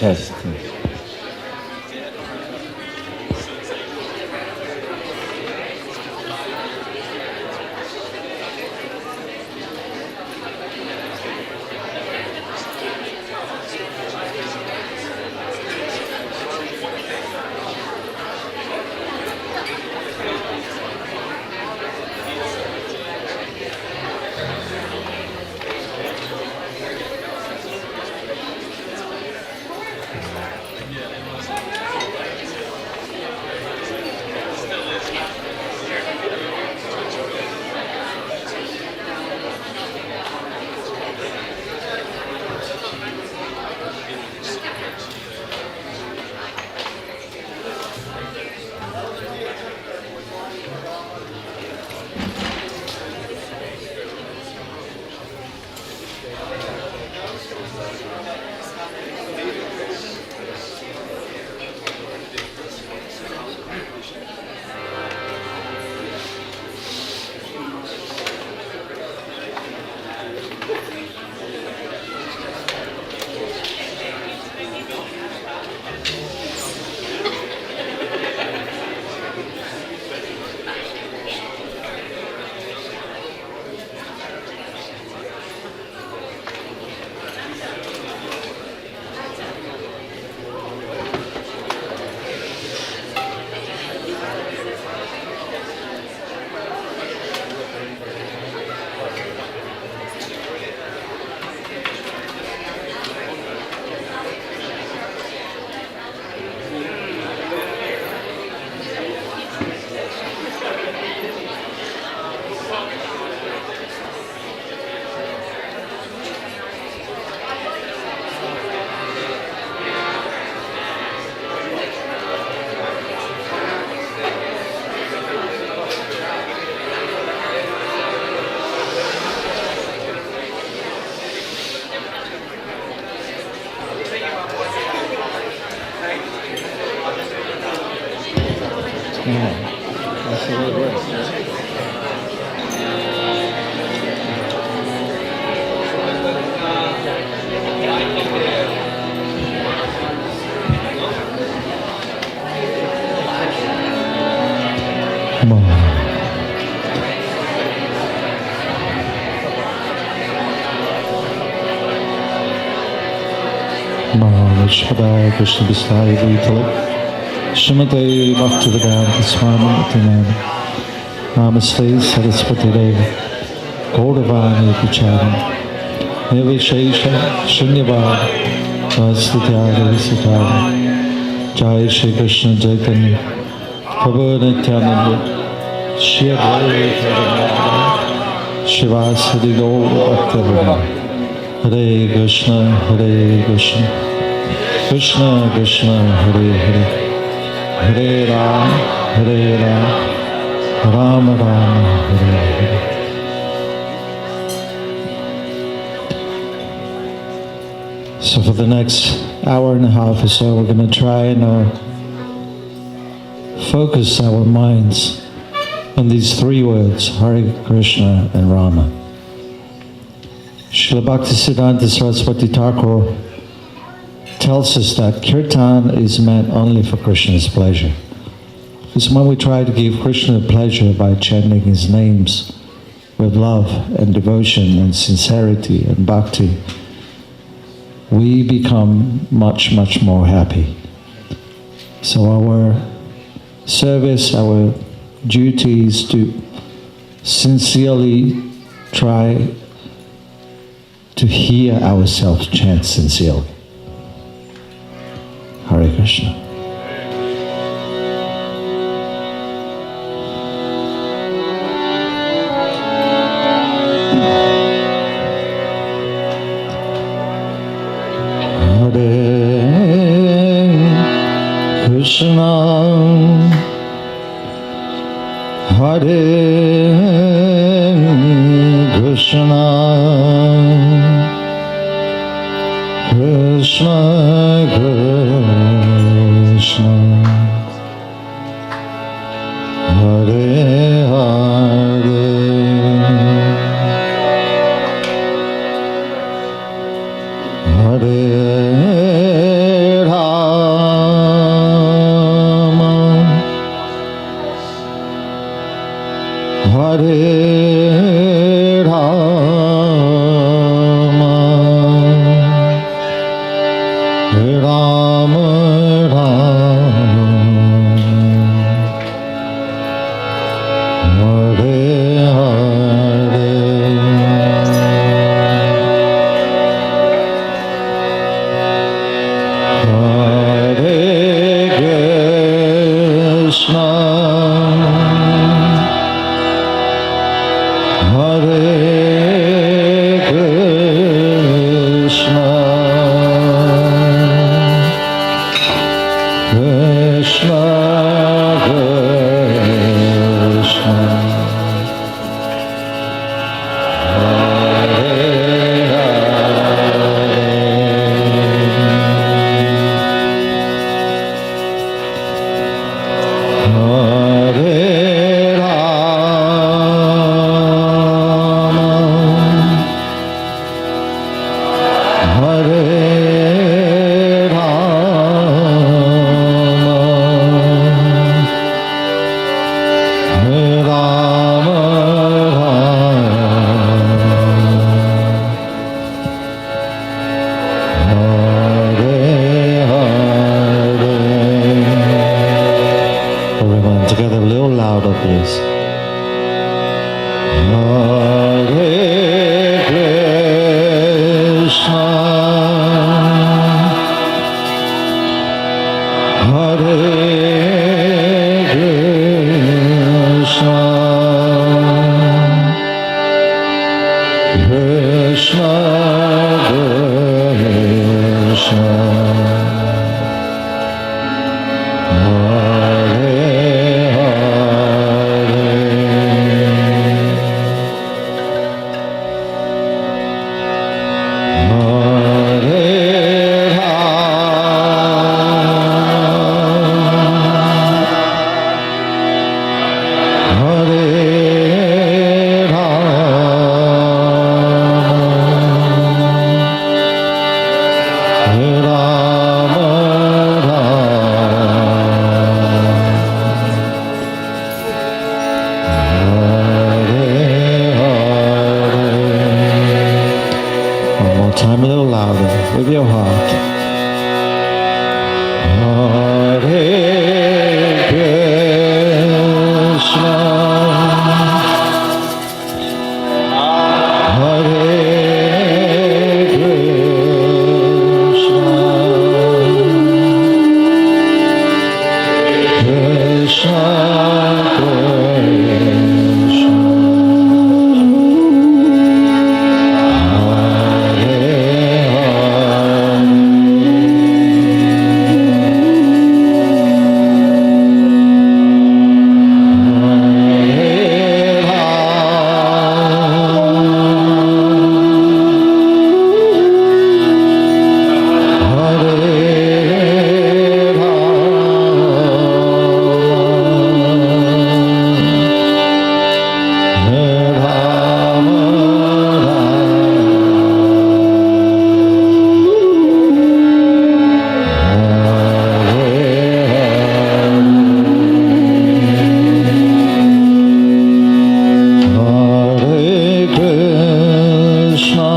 chest. That's the way it works. Come on. Shadaya Krishna Vistaya Vitala Shrimate Bhaktivedanta Swami Nitinam Namaste Saraswati Deva Gauravani Picharam Nivishesha Shunyavad Vastutyada Visitara Jai Shri Krishna Chaitanya Prabhu Nityananda Shri Advaita Shivasadi Gaur Bhaktivedanta Hare Krishna, Hare Krishna, Krishna Krishna, Hare Hare, Hare Rama, Hare Rama, Rama Rama, Hare Hare. So for the next hour and a half or so, we're going to try and focus our minds on these three words, Hare Krishna and Rama. Srila Bhaktisiddhanta Saraswati Thakur tells us that Kirtan is meant only for Krishna's pleasure. Because when we try to give Krishna pleasure by chanting his names with love and devotion and sincerity and bhakti, we become much, much more happy. So our service, our duty is to sincerely try to hear ourselves chant sincerely. Hare Krishna. Hare Krishna, Hare Krishna, Krishna Krishna, Hare Hare, Hare Hare Rama, Rama Rama, Hare Hare, Hare Krishna, Hare Krishna, Krishna Krishna, Hare Hare Everyone together a little louder, please. Hare Krishna, Hare Krishna, Krishna Krishna, Hare Hare. Hare Rama, Hare One more time, a little louder, with your heart. Hare Krishna, Hare Krishna, Krishna Krishna,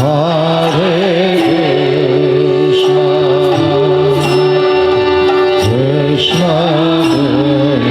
Hare Krishna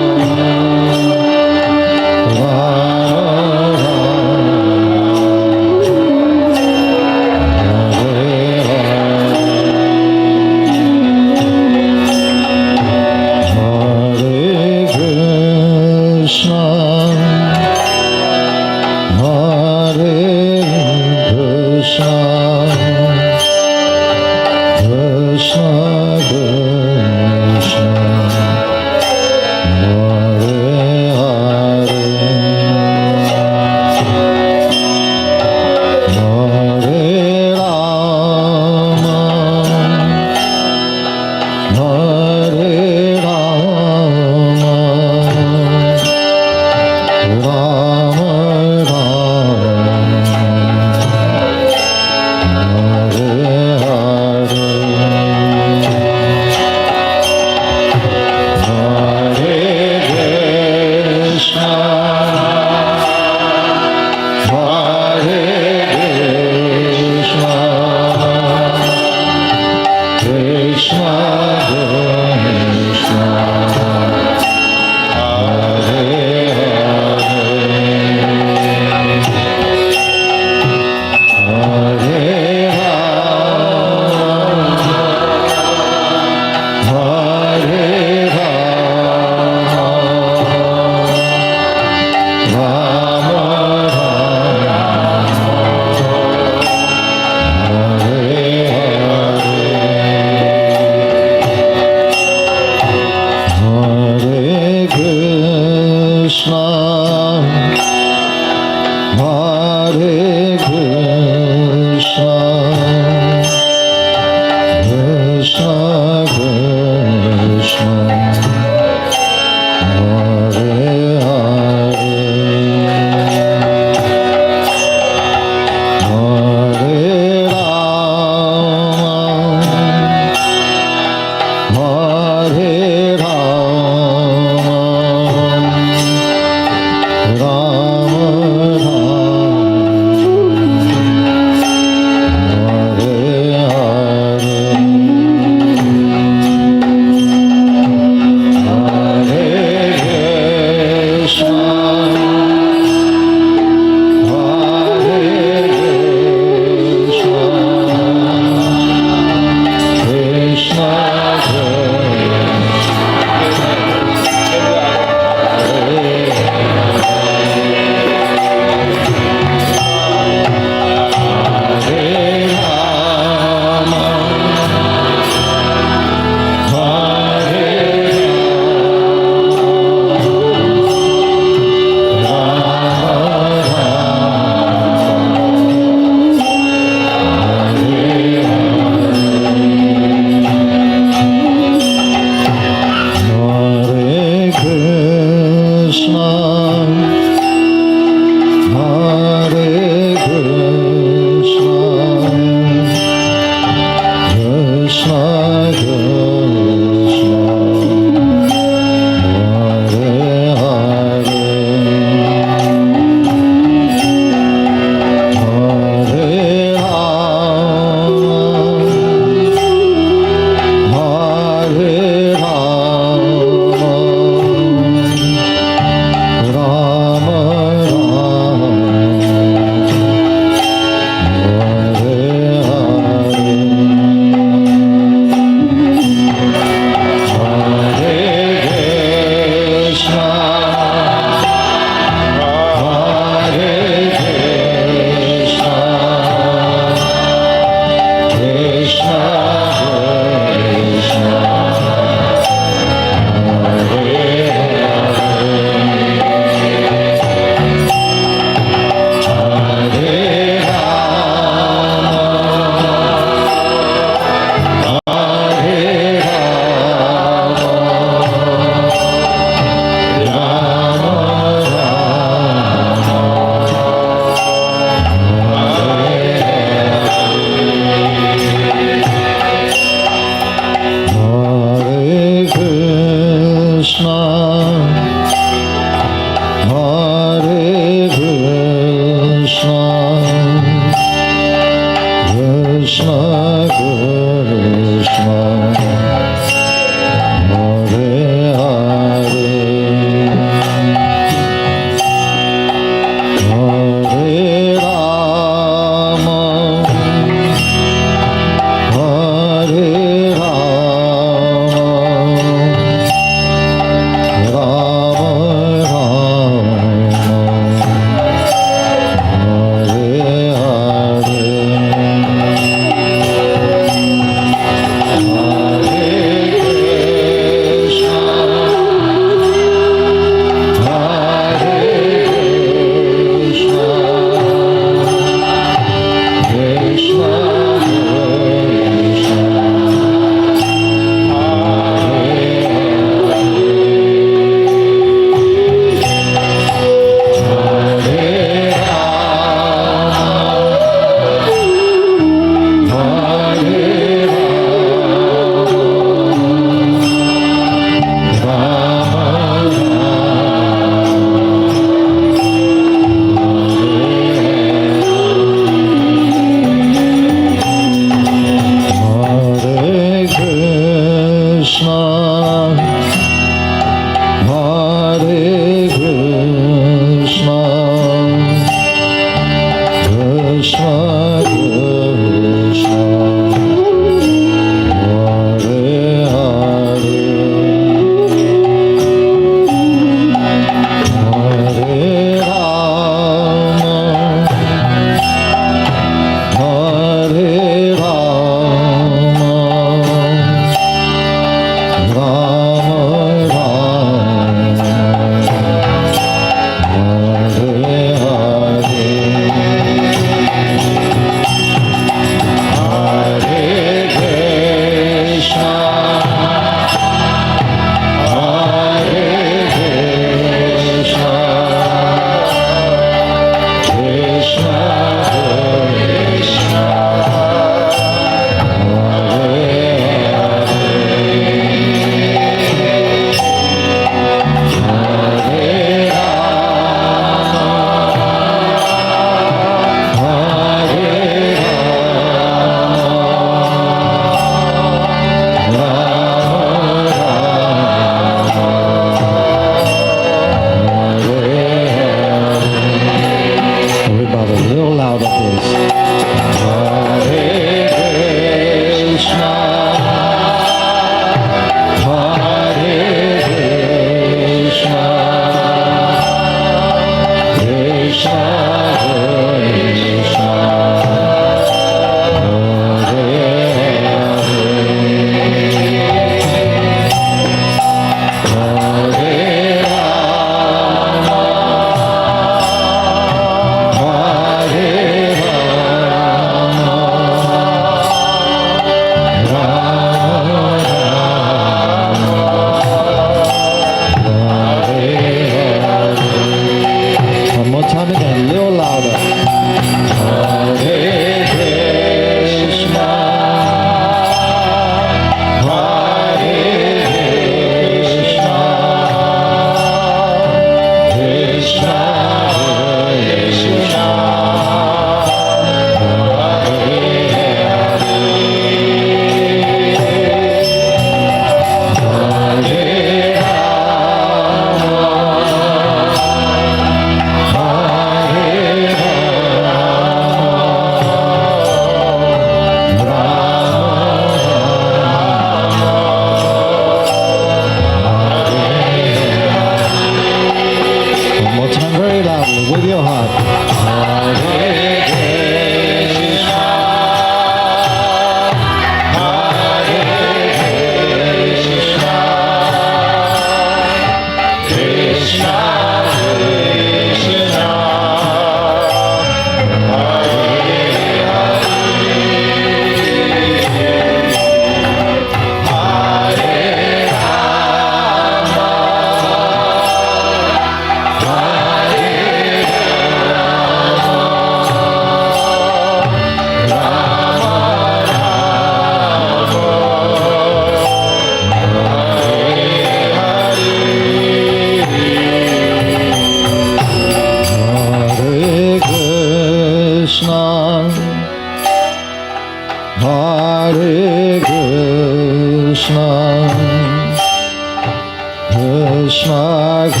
Krishna,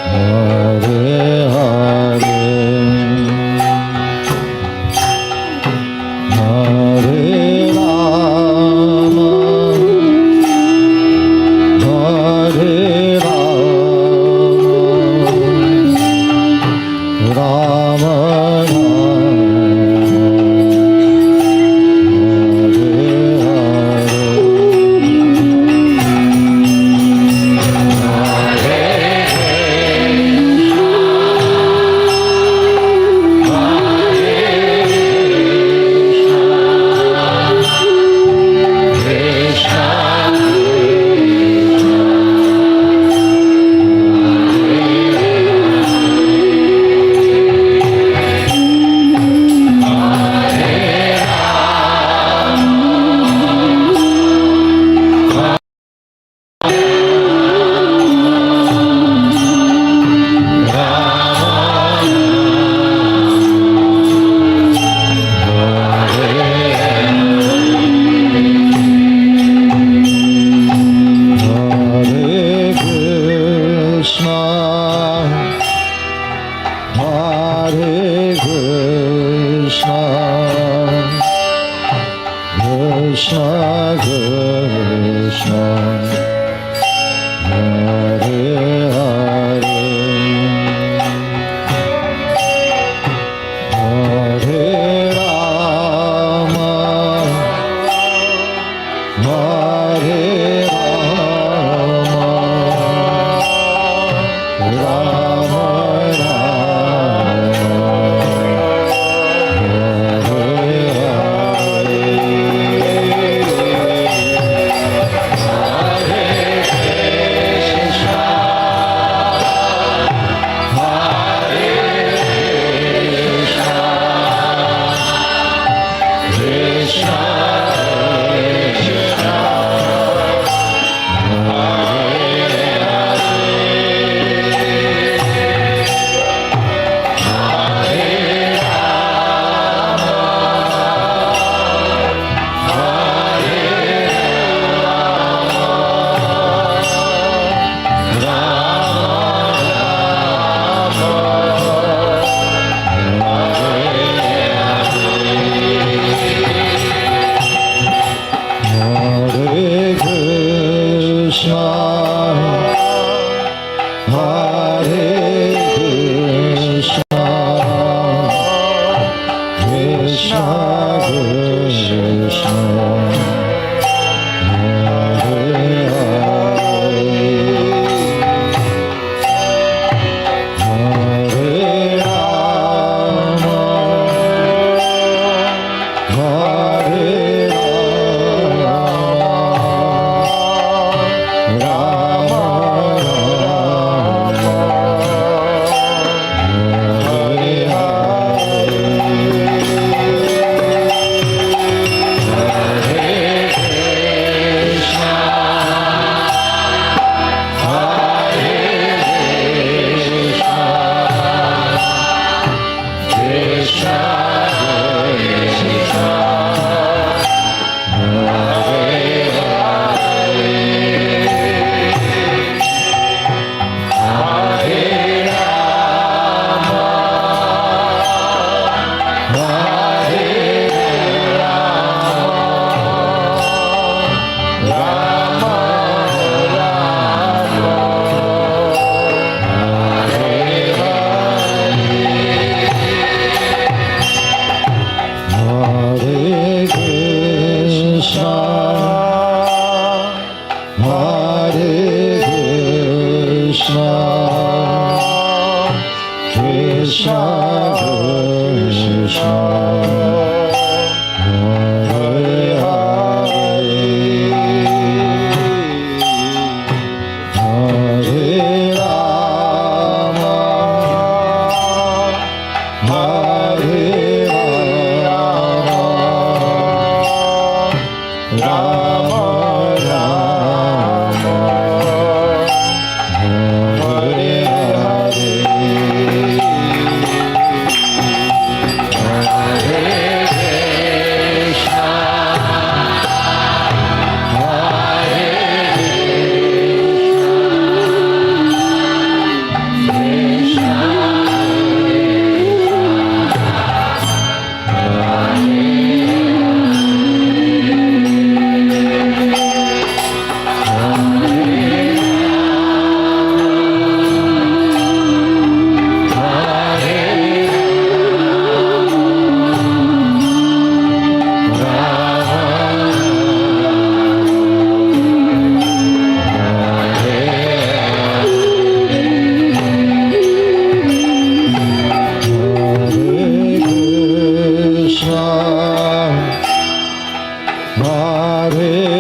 Hare Hare, Hare Rama, Hare Rama, Rama Hare Hare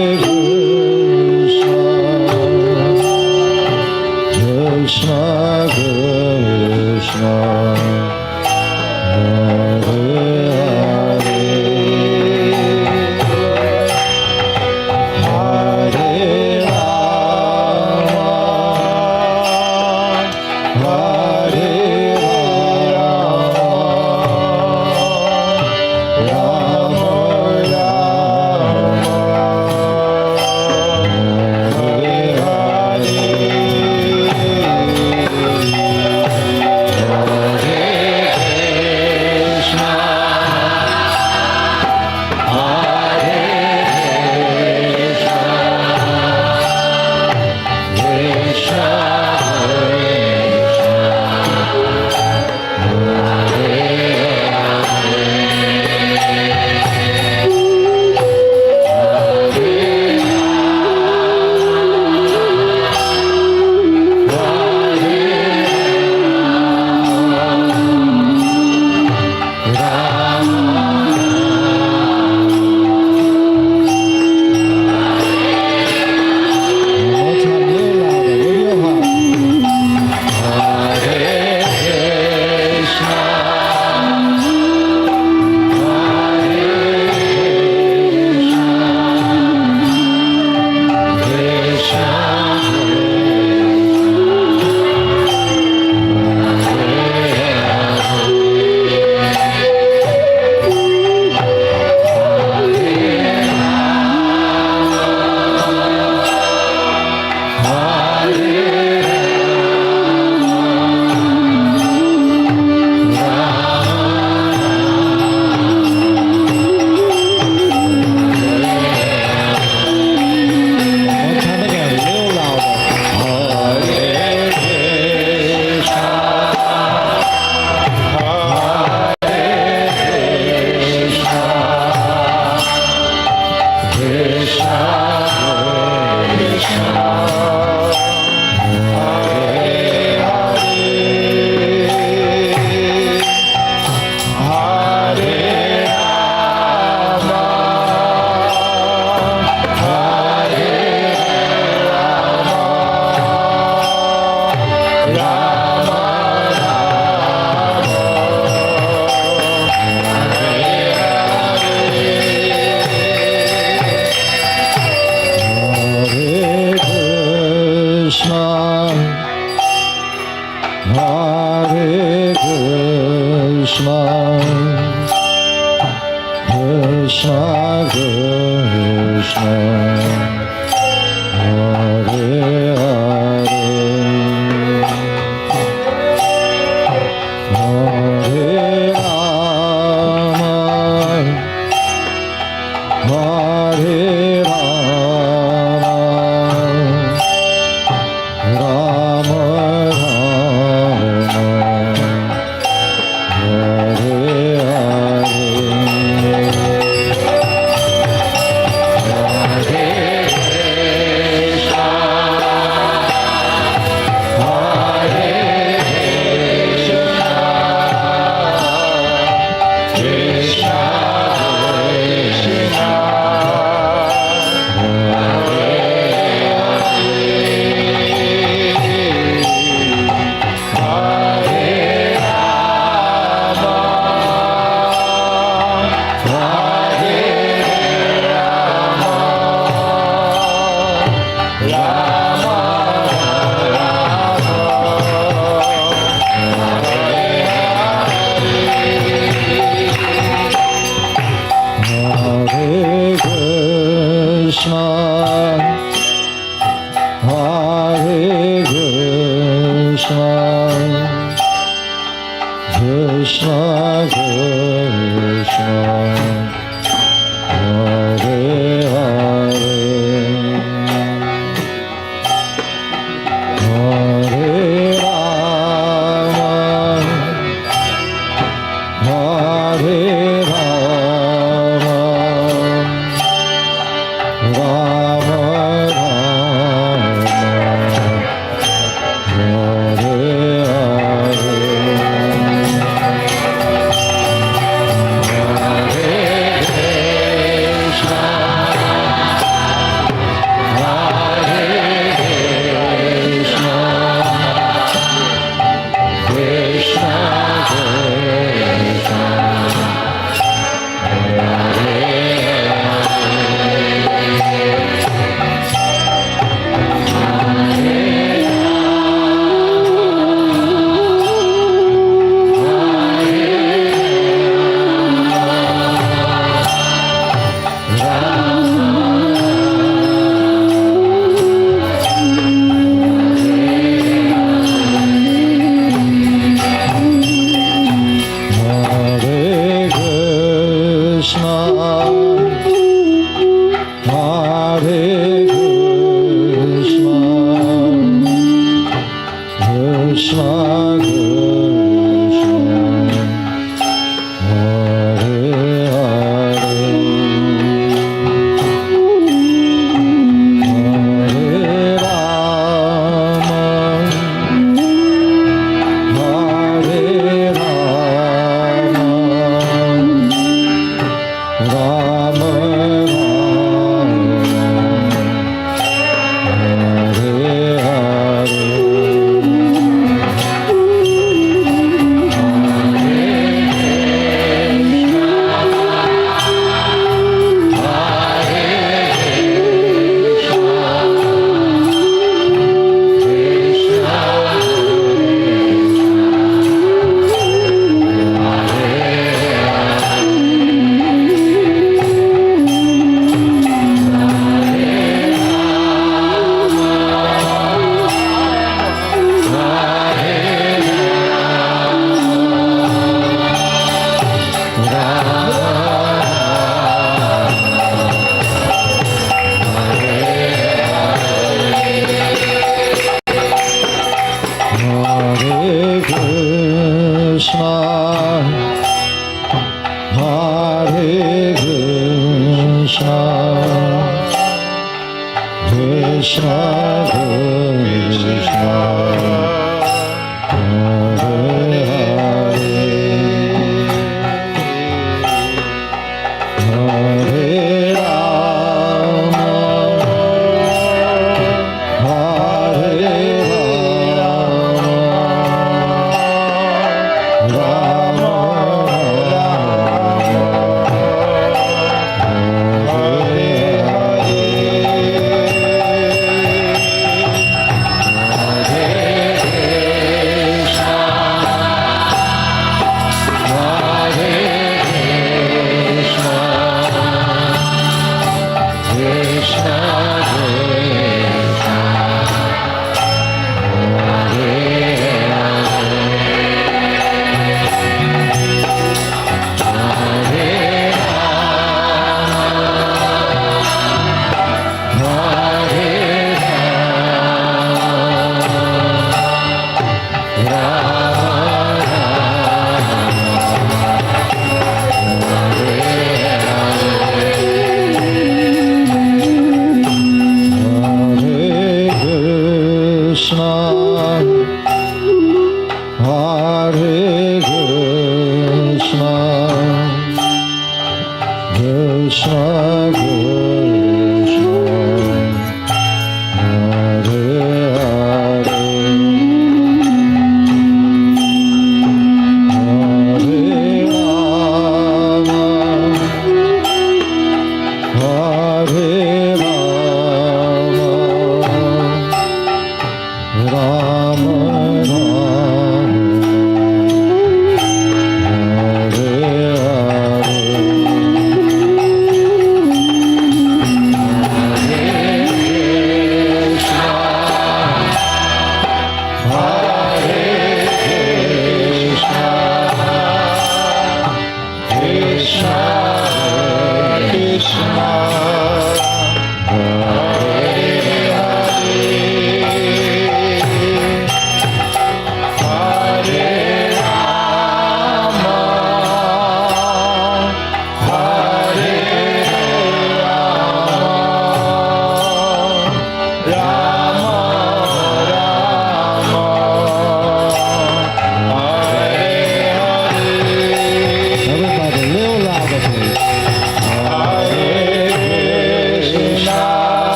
Hare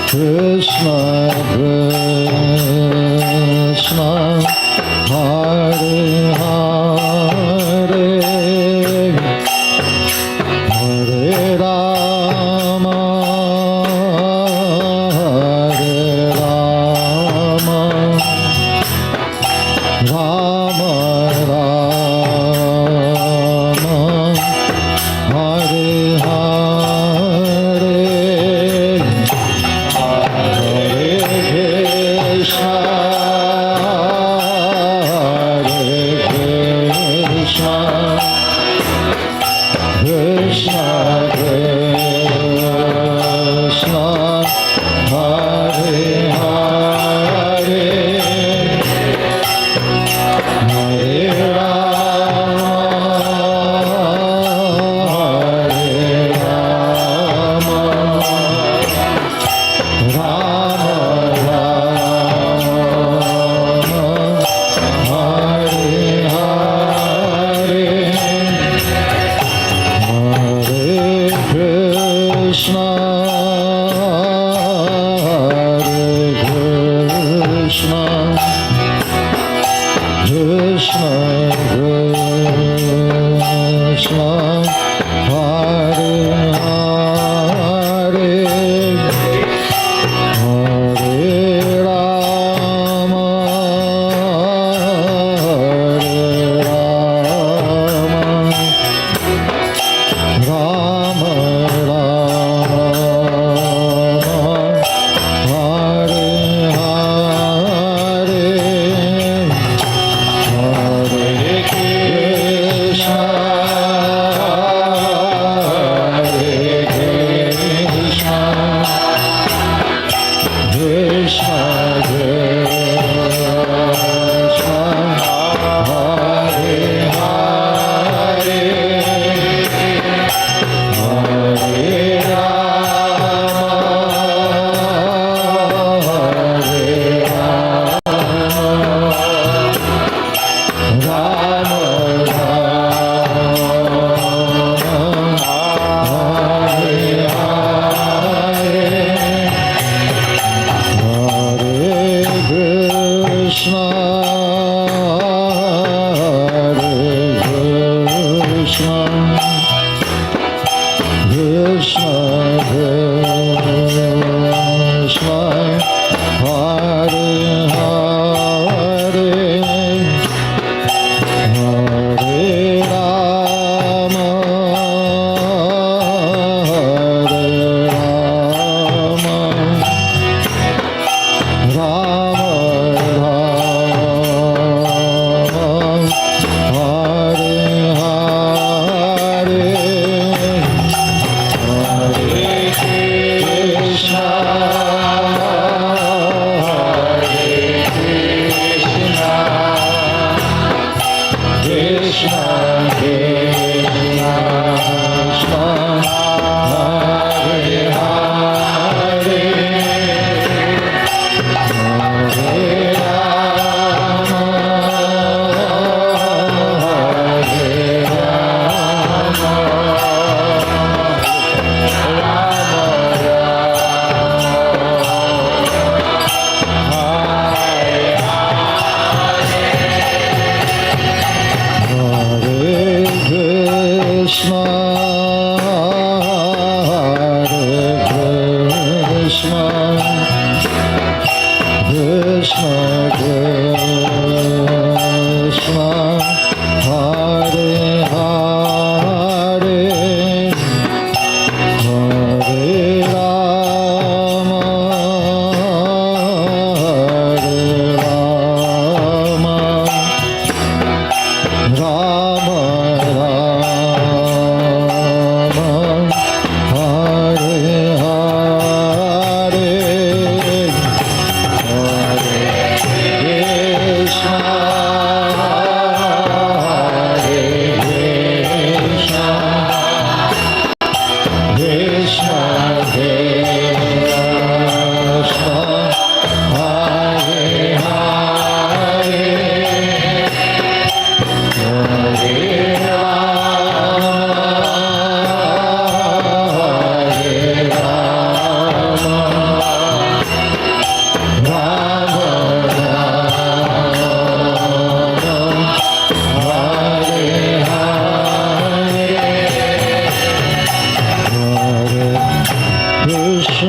Krishna Krishna, Hare Hare, Hare Rama, Hare Rama, Rama Rama, Hare Hare, Hare Krishna, Hare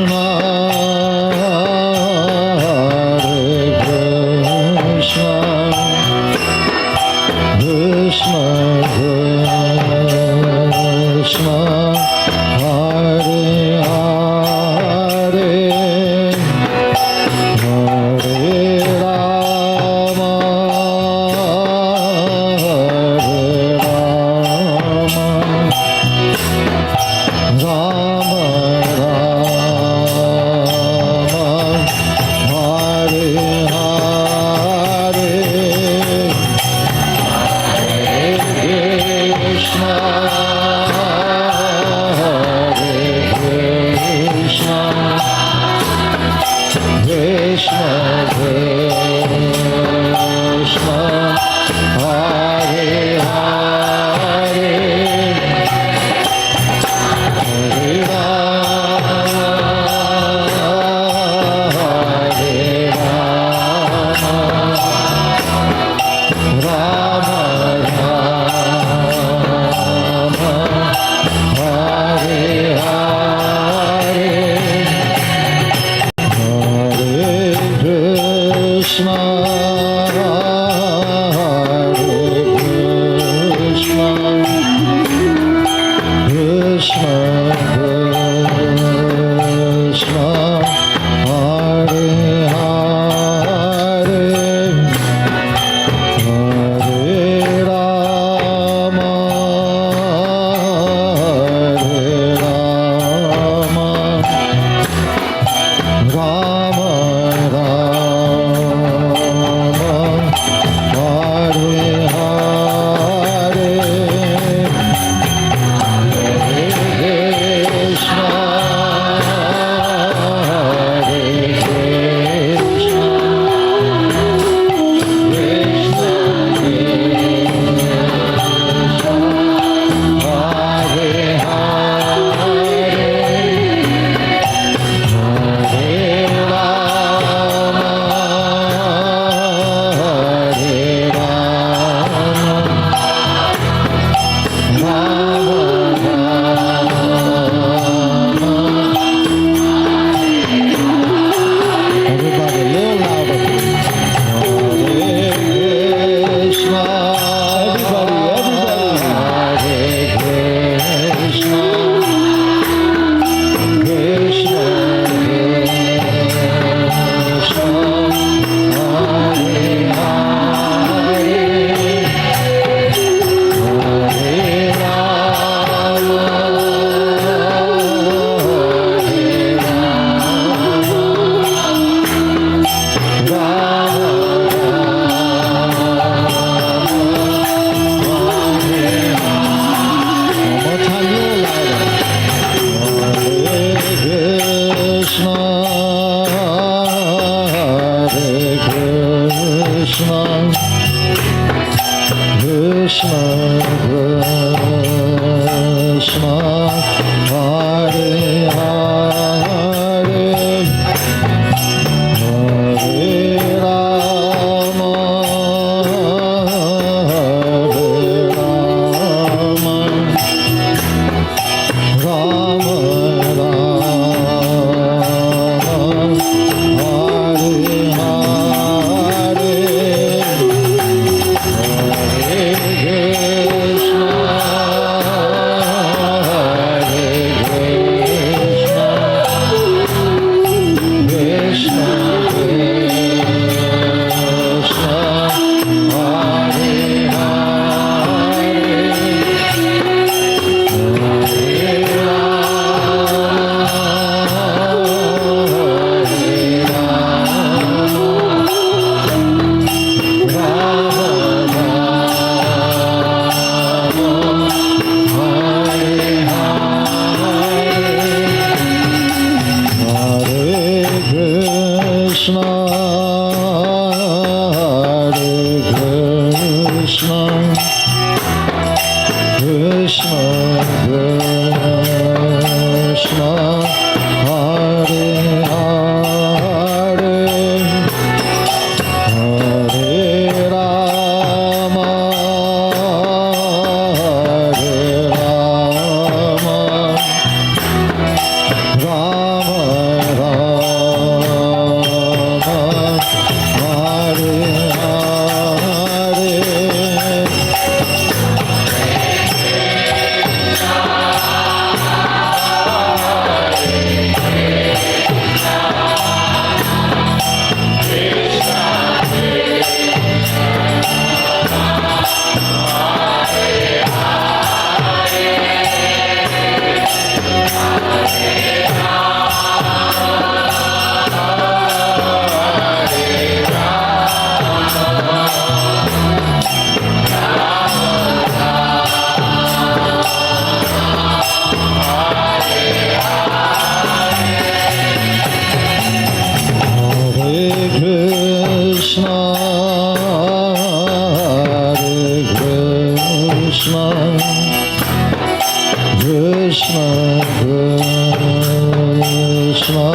Krishna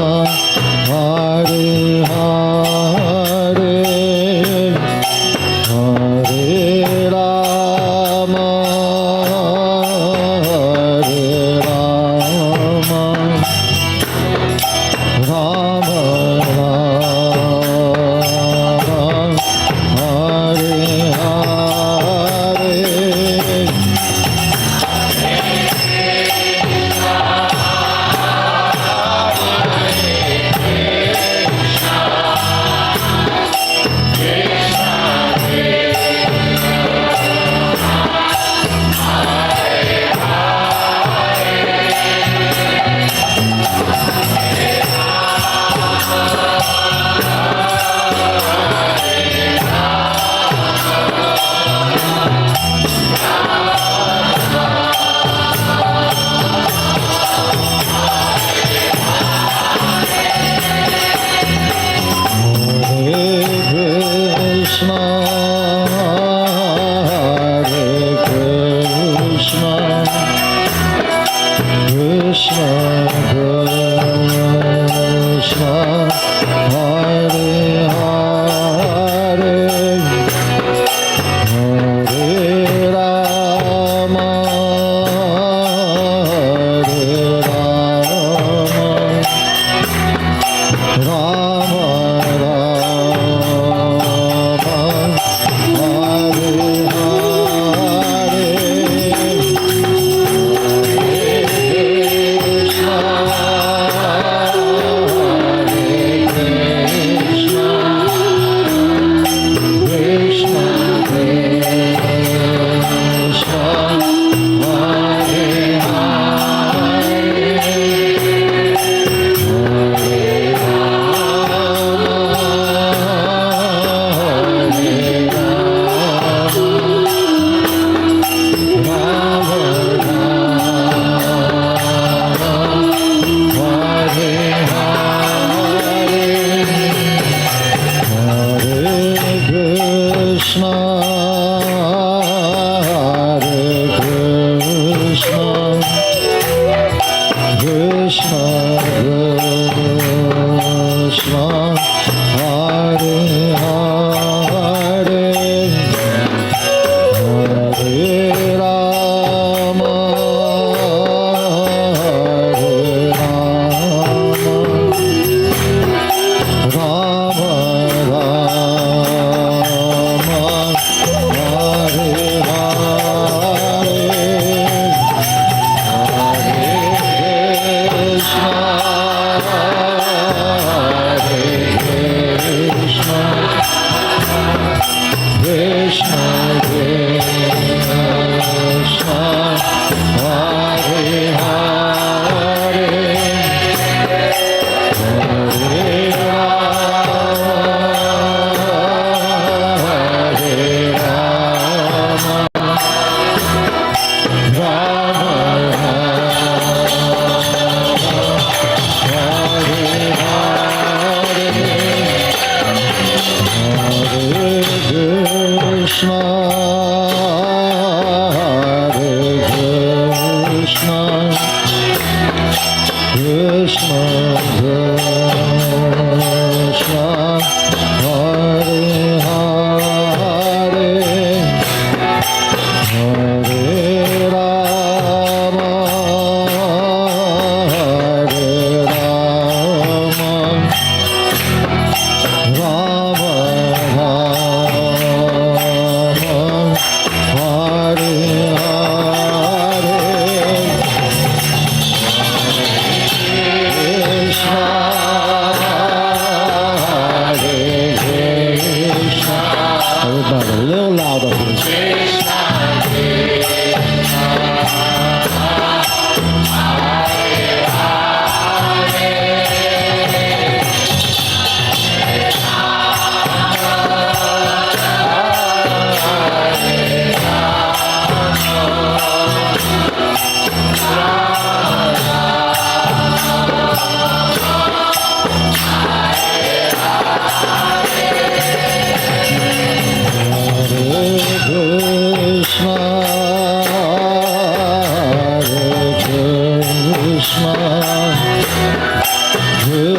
Hare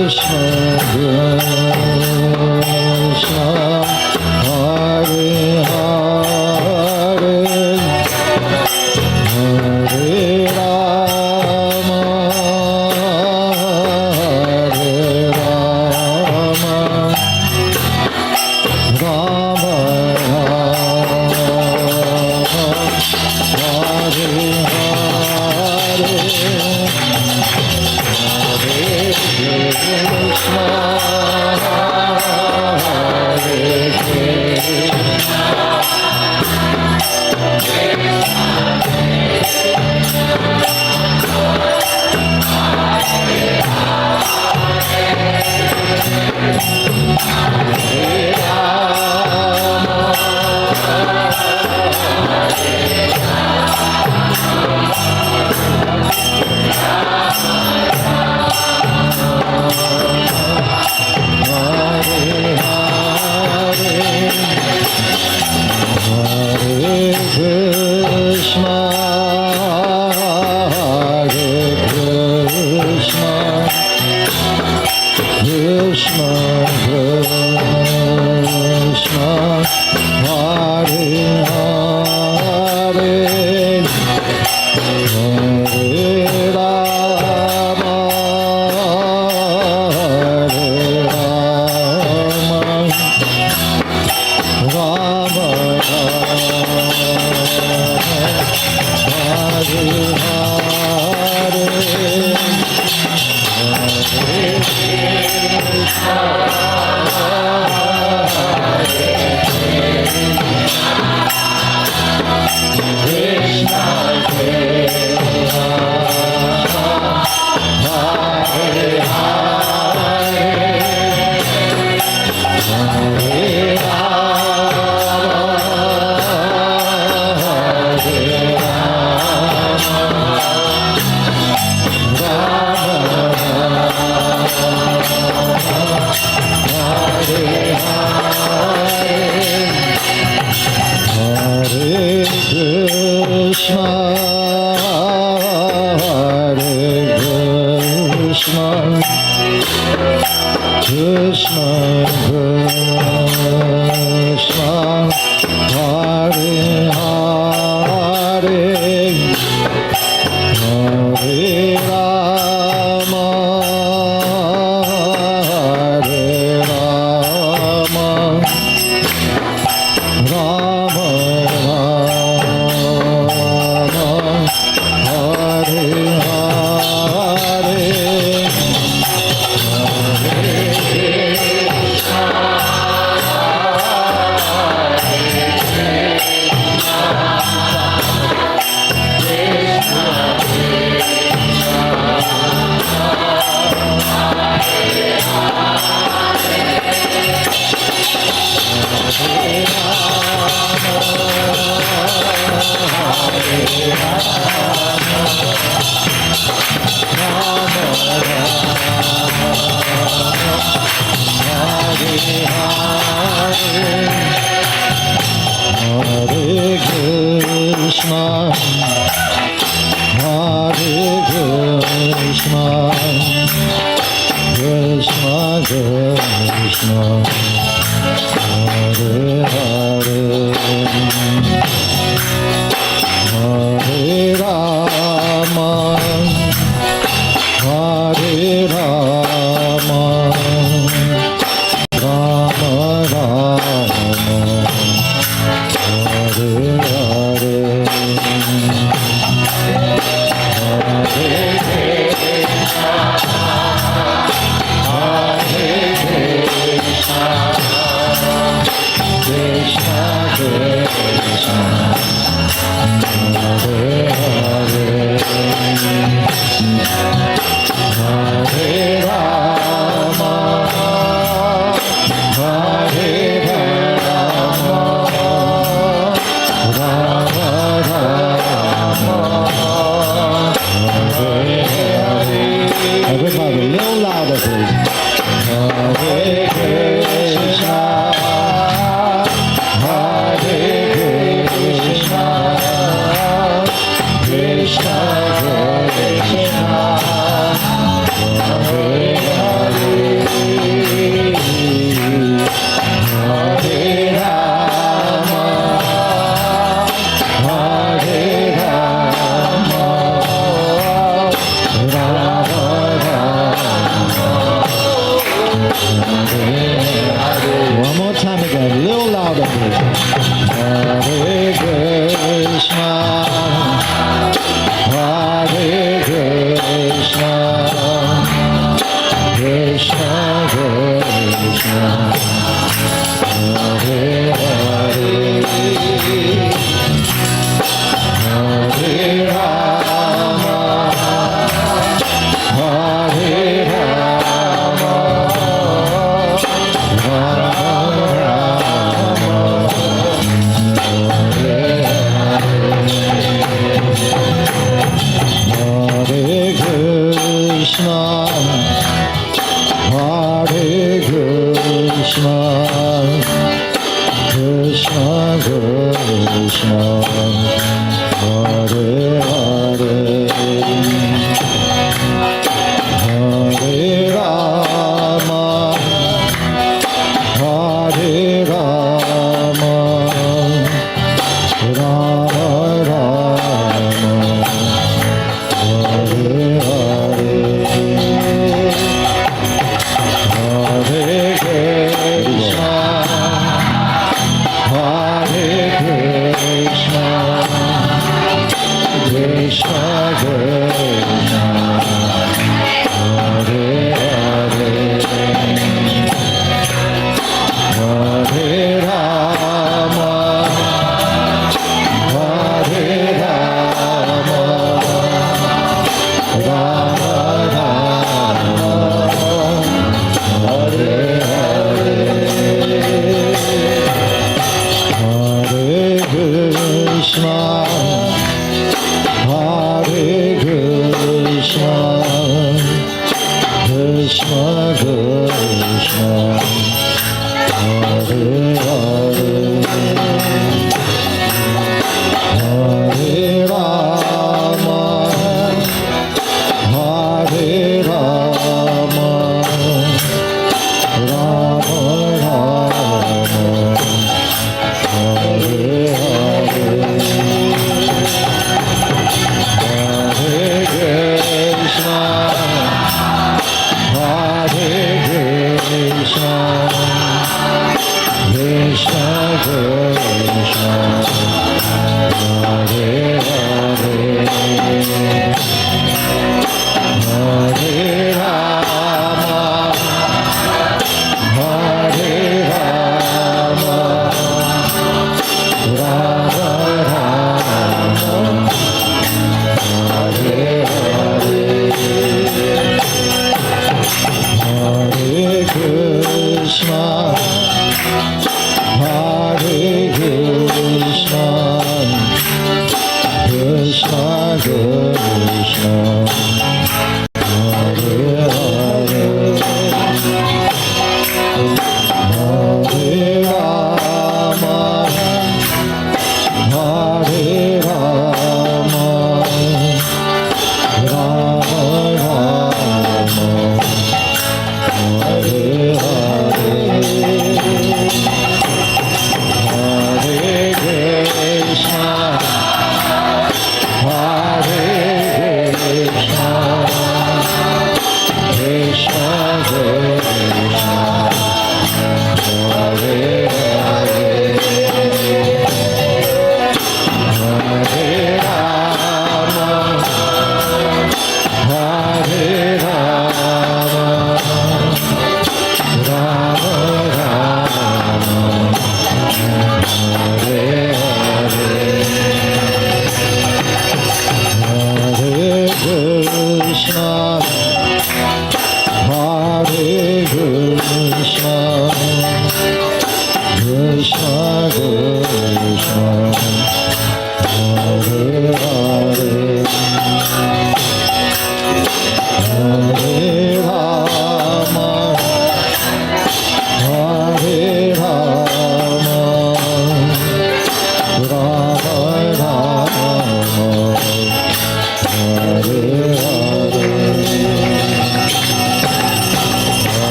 Krishna, Krishna, Hare Hare.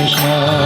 Krishna,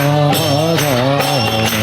Rama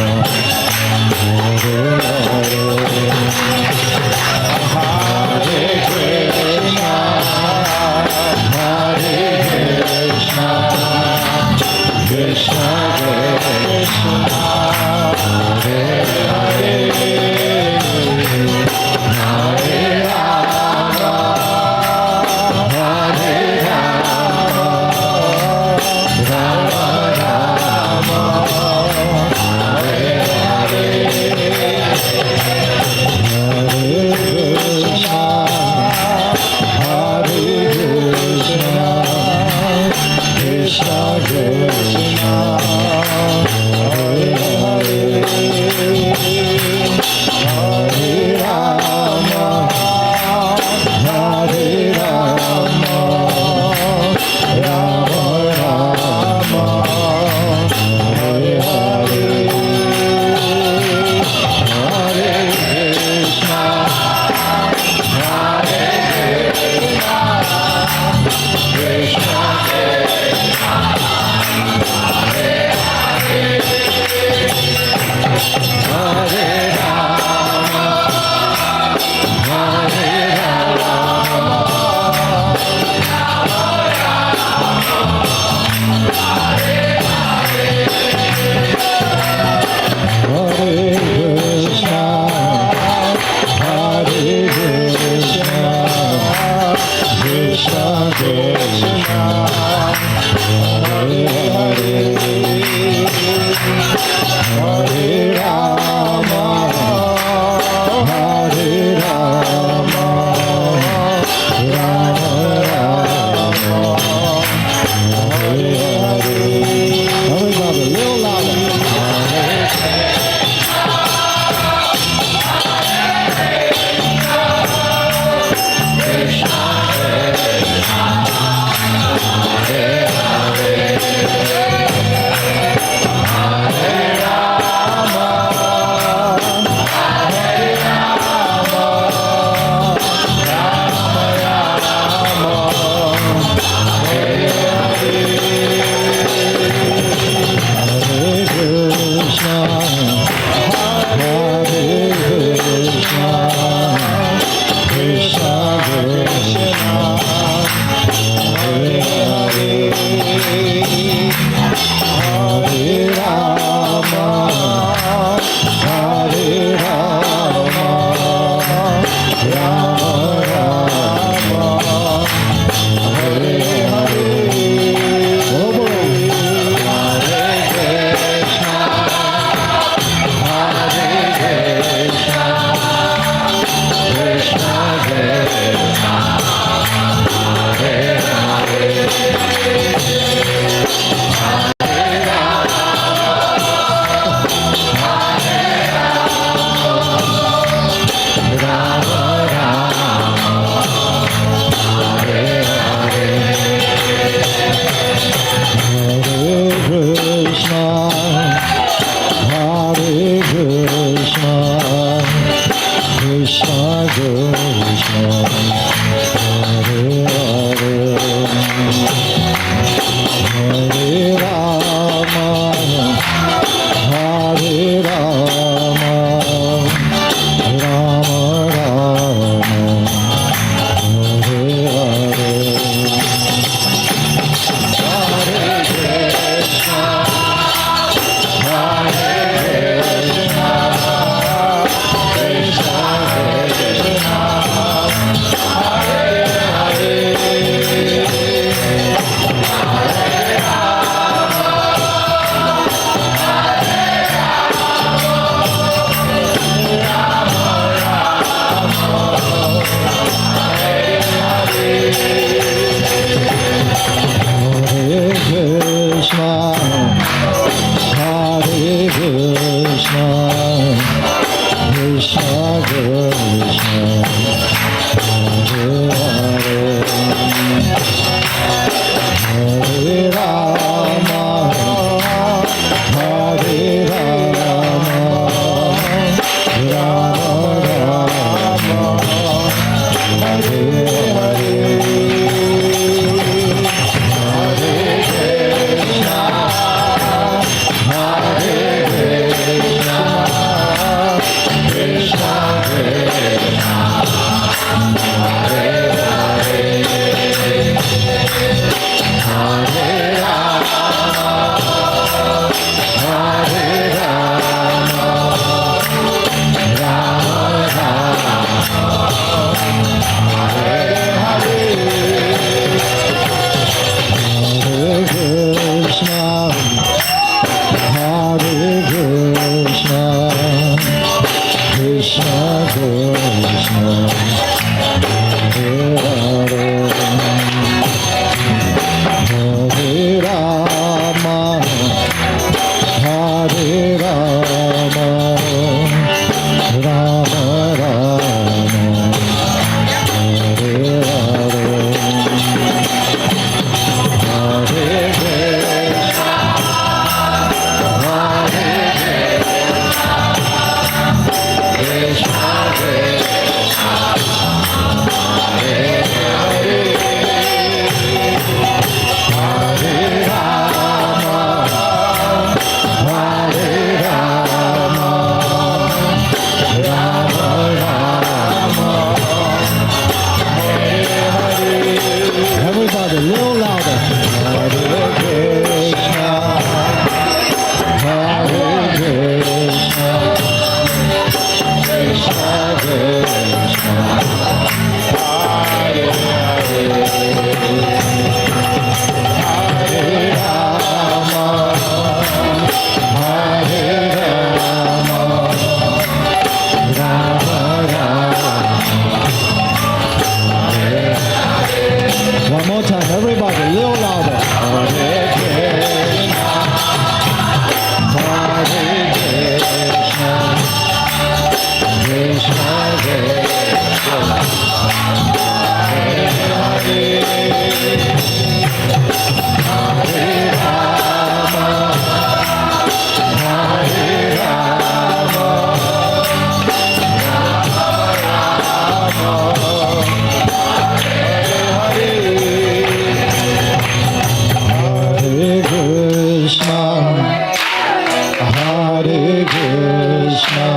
Hare Hare Krishna,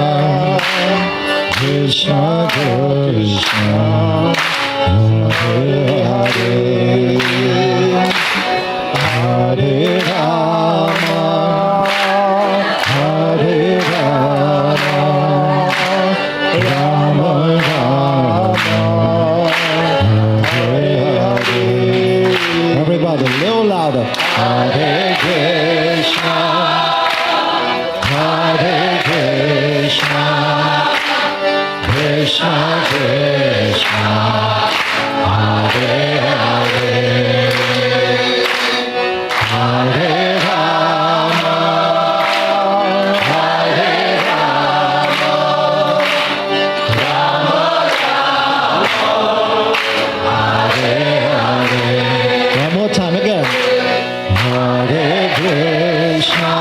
Krishna Krishna, Hare Hare, Hare Rama, Hare Rama, Rama Rama, Hare Hare. Everybody, a little louder. Hare Krishna, Hare Krishna, Krishna Krishna, Hare Hare, Hare Rama, Hare Rama, Rama Rama, Hare Hare. One more time again. Hare Krishna,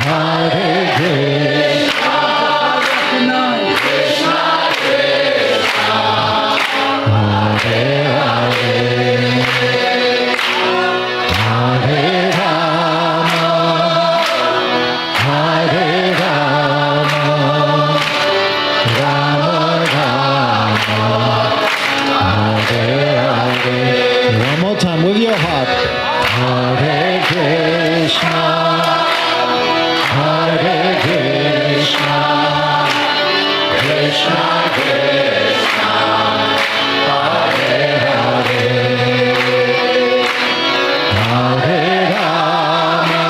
Hare Krishna, Krishna Krishna, Hare Hare, Hare Rama, Hare Rama, Rama Rama, Hare Hare. One more time with your heart. Hare Krishna, Hare Krishna, Krishna Krishna, Hare Hare, Hare Rama,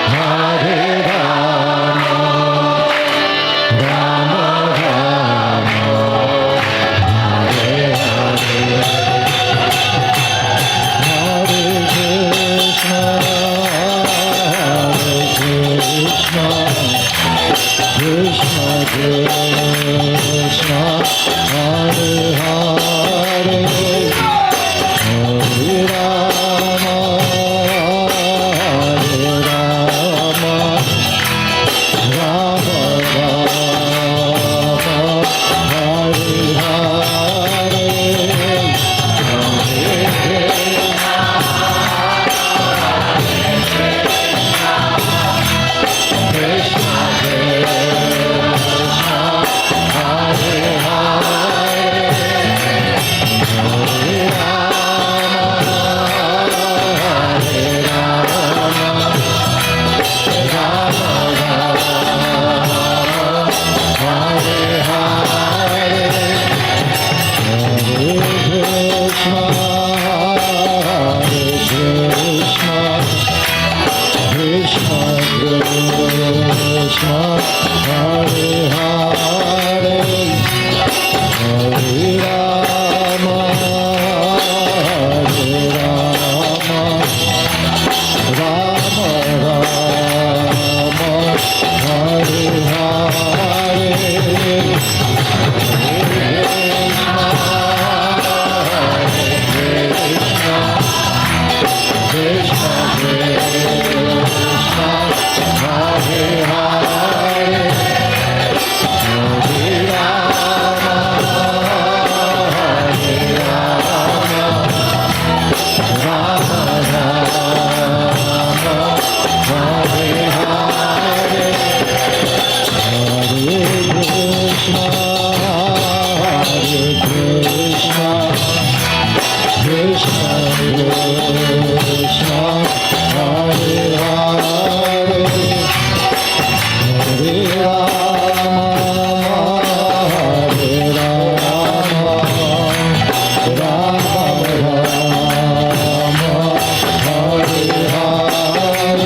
Hare Rama, Rama Rama, Hare Hare. Hare Krishna, Hare Krishna, Krishna Krishna, Hare Hare, Hare Rama, Hare Rama, Rama Rama, Hare Hare, Hare Krishna, Krishna Krishna, Hare Hare, Hare Rama, Hare Rama, Rama Rama, Hare Hare, Hare Krishna, Hare Krishna, Krishna Krishna, Hare Hare, Hare Rama, Hare Rama, Rama Rama, Hare Hare, Krishna Krishna, Hare Hare, Hare Rama, Hare Rama, Rama Rama, Hare Hare, Hare Krishna, Hare Krishna, Krishna Krishna, Hare Hare, Hare Rama, Hare Rama, Rama Rama, Hare Hare,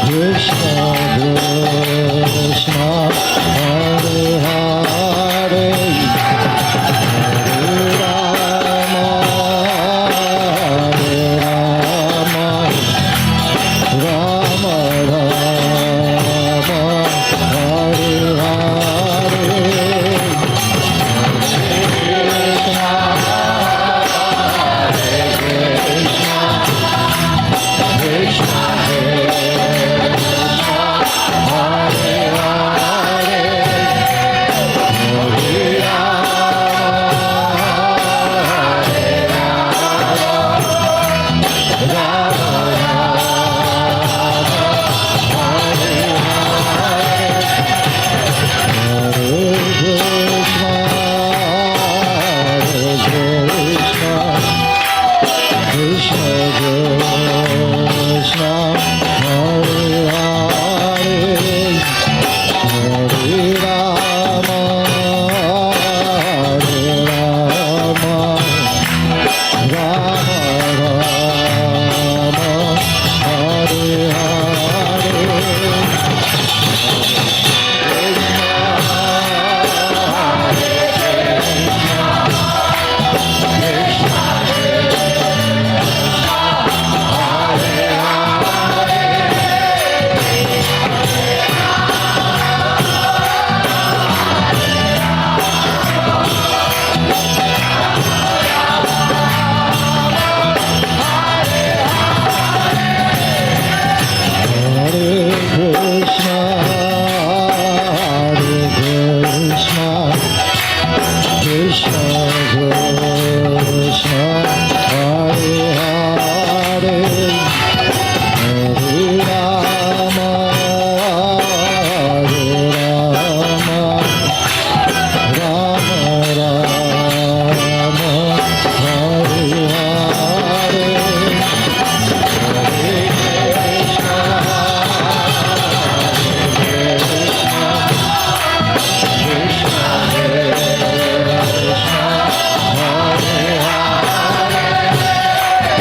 Krishna Krishna Hare Hare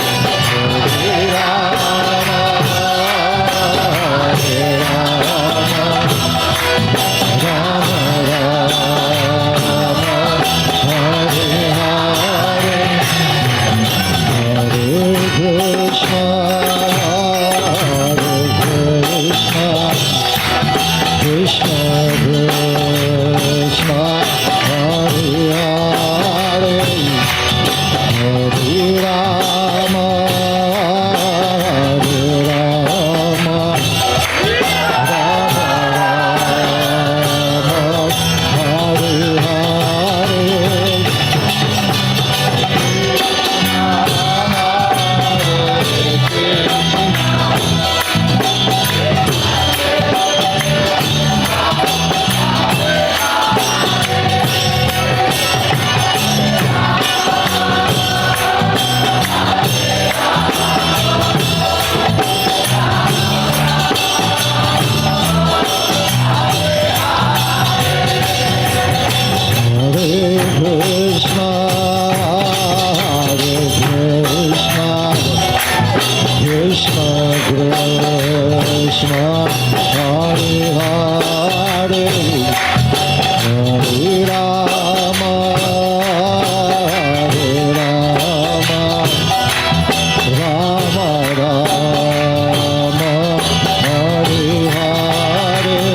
Hare Rama Hare Rama Rama Rama Hare Hare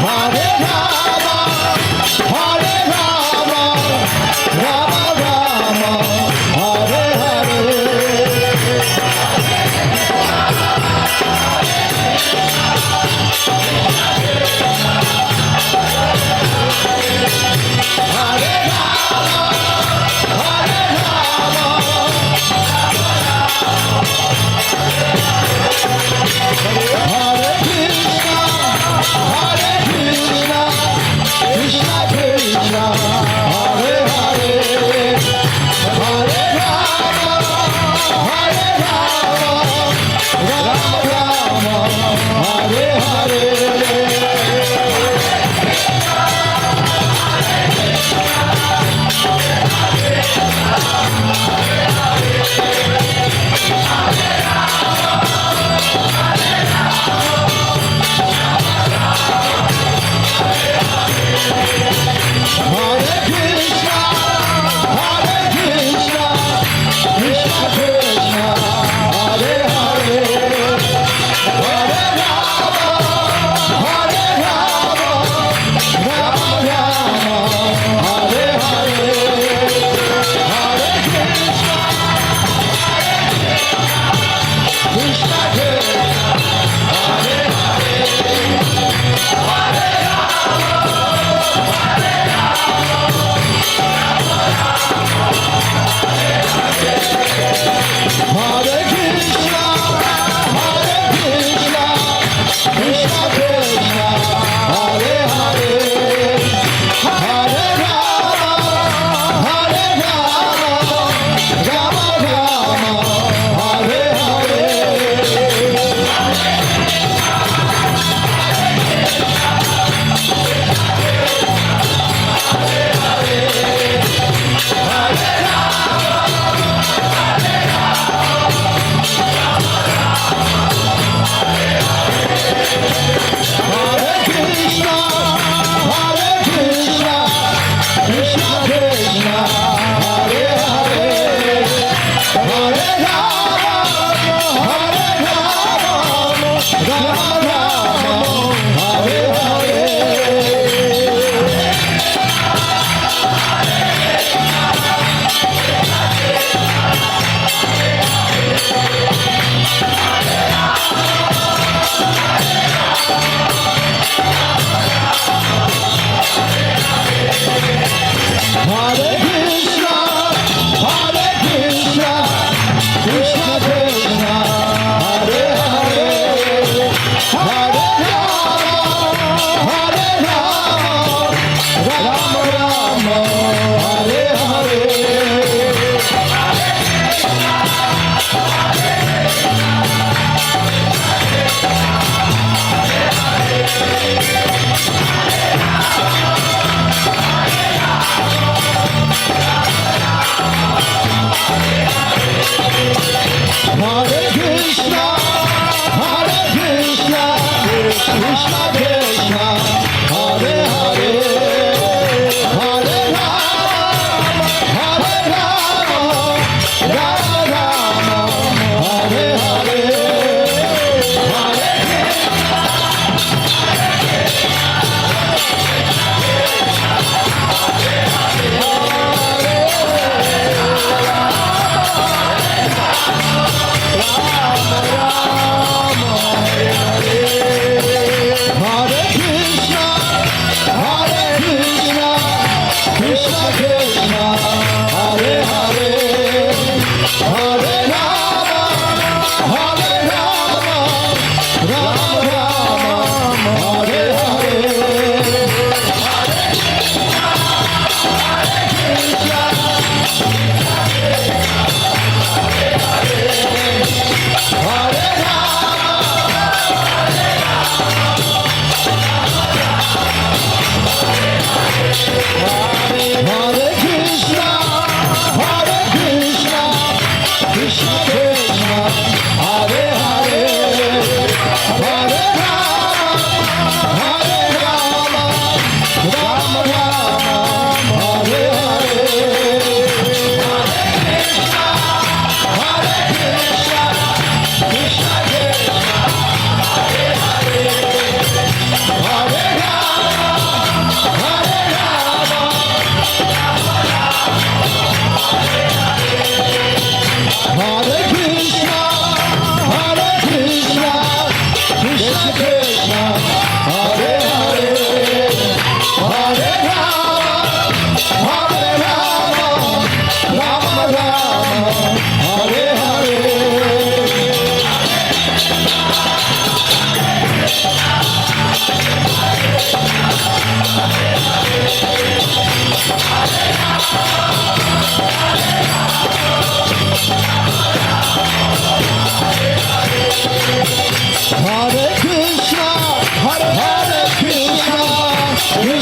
Hare Rama, Hare Rama, Rama Rama, Hare Hare. Hare Krishna,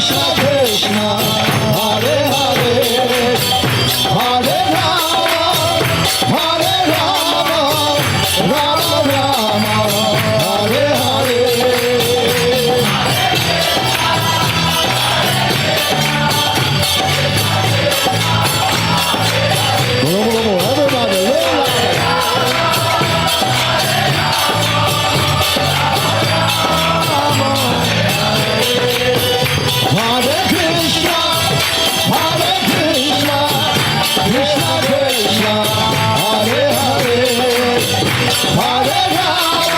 Krishna Krishna, Hare Hare, Hare Rama, Hare Rama, Rama Rama, Hare Hare. Everybody, Lila. Hare Krishna, Krishna Krishna, Hare Hare, Hare Rama,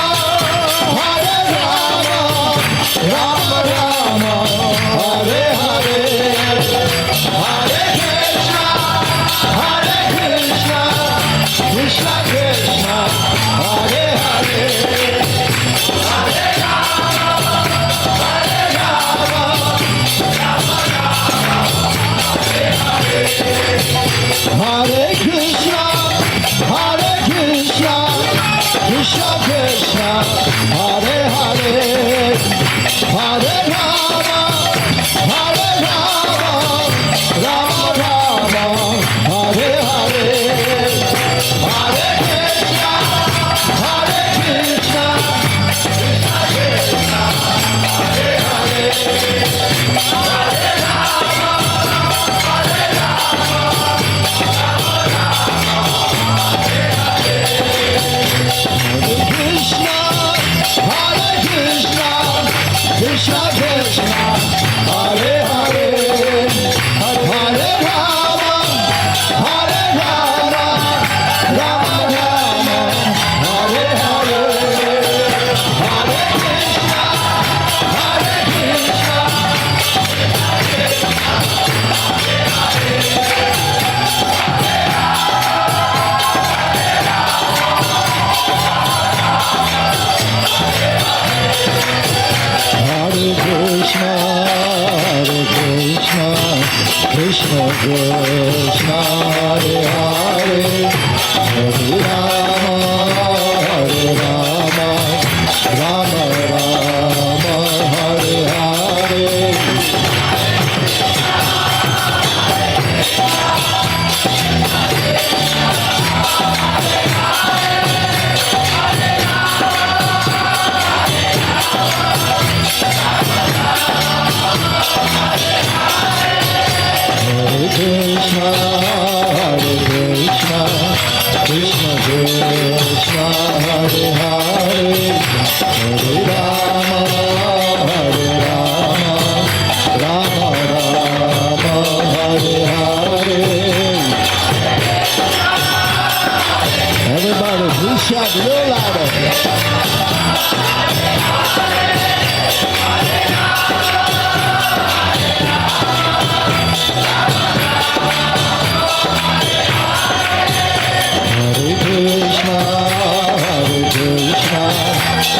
Rama Rama, Hare Hare, Hare Krishna, Krishna Krishna, Hare Hare, Hare Hare Krishna, Krishna Krishna, Hare Hare, Hare Rama, Rama Rama, Hare Hare, Hare Krishna, Krishna Krishna, Hare Hare, Hare Rama, Krishna, Krishna Krishna, Hare Hare, Hare Rama, Rama Rama, Hare Hare, Hare Krishna, Hare Krishna, Krishna Krishna, Hare Hare, Hare Rama, Rama Rama, Hare Hare. Hare Krishna, Krishna Krishna, Hare Hare, Hare Rama, Rama Rama, Hare Hare. Everybody, please shout a little louder. Hare Krishna,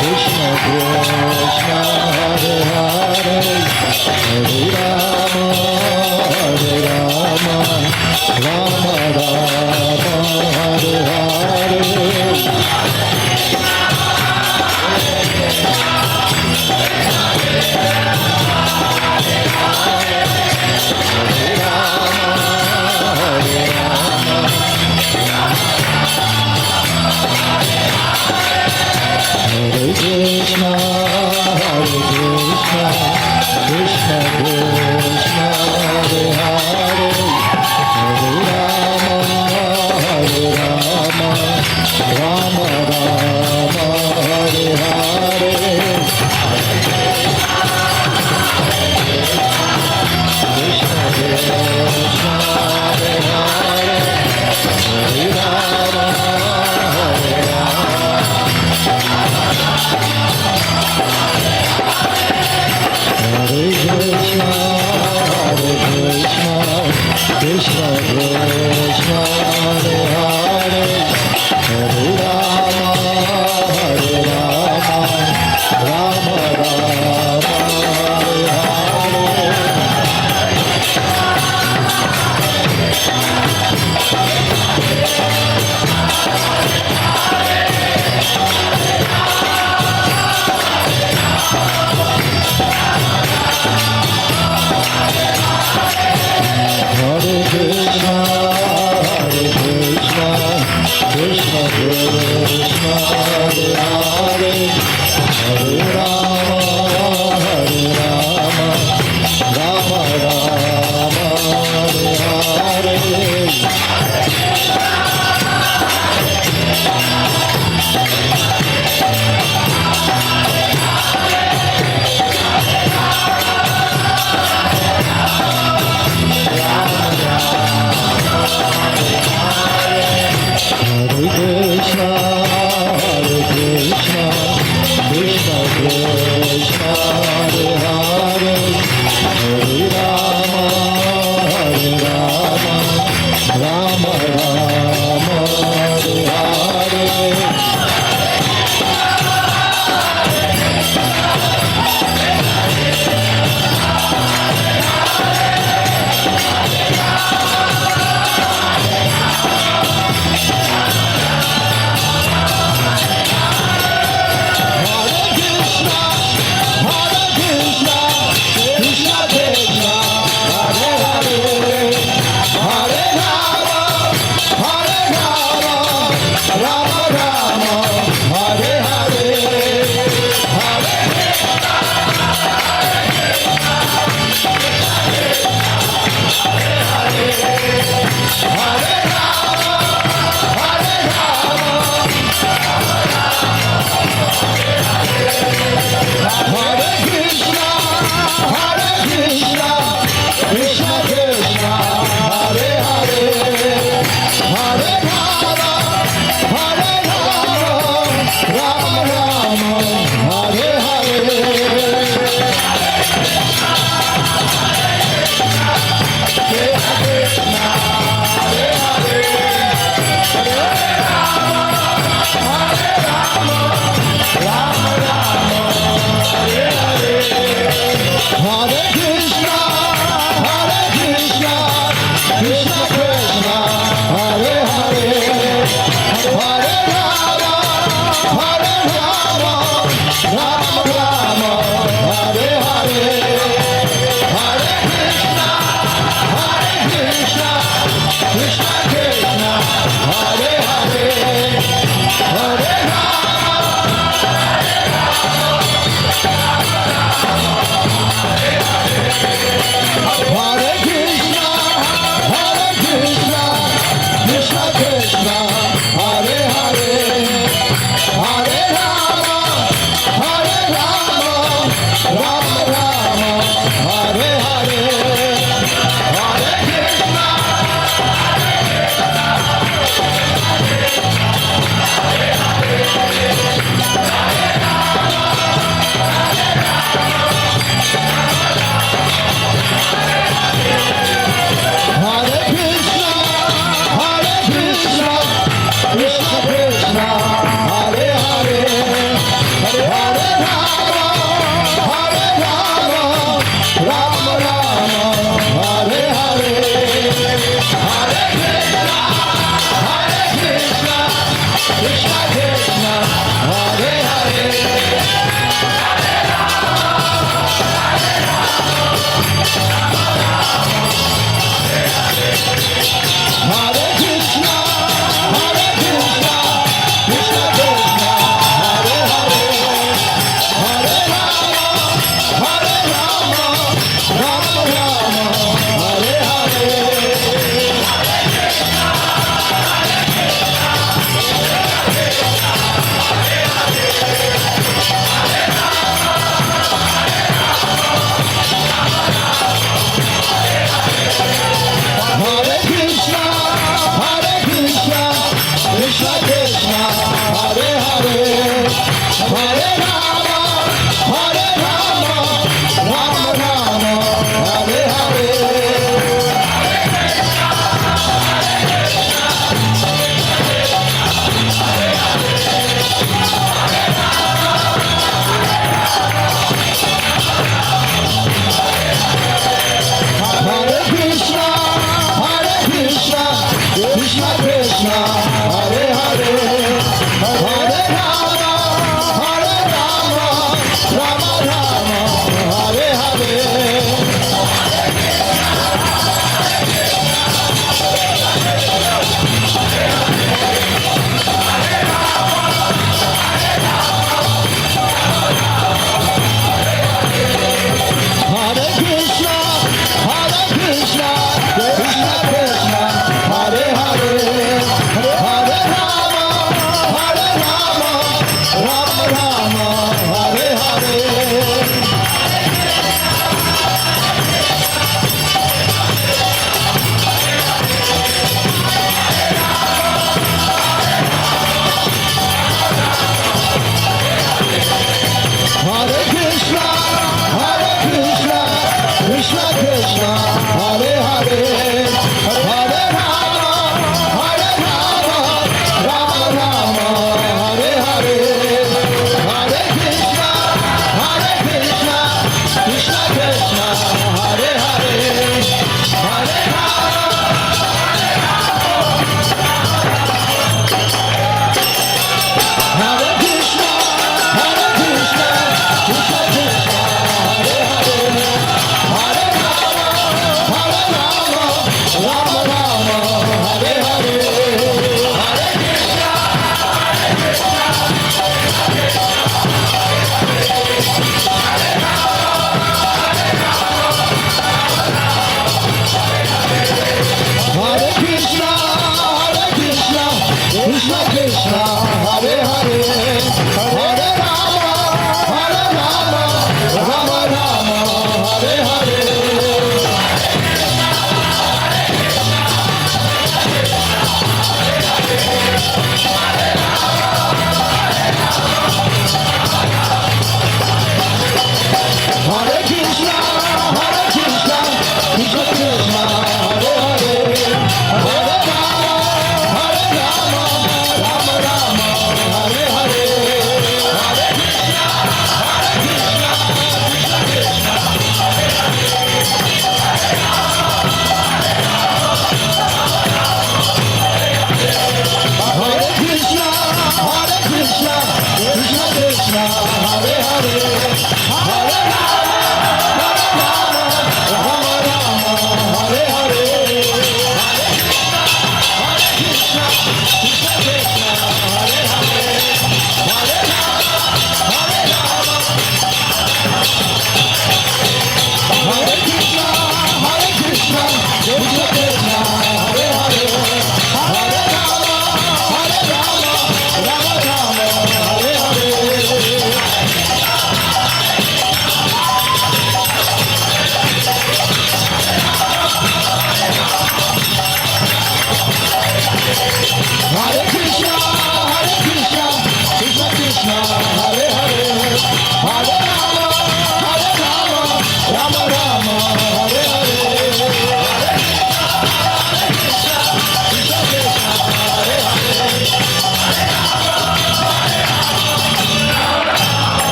Krishna Krishna, Hare Hare, Hare Rama, Rama Rama, Hare Hare. Hare Krishna, Krishna Krishna, Hare Hare, Hare Rama, Rama Rama, Hare Hare. Krishna Krishna, Hare Hare, Hare Rama, Hare Rama. Hare Krishna.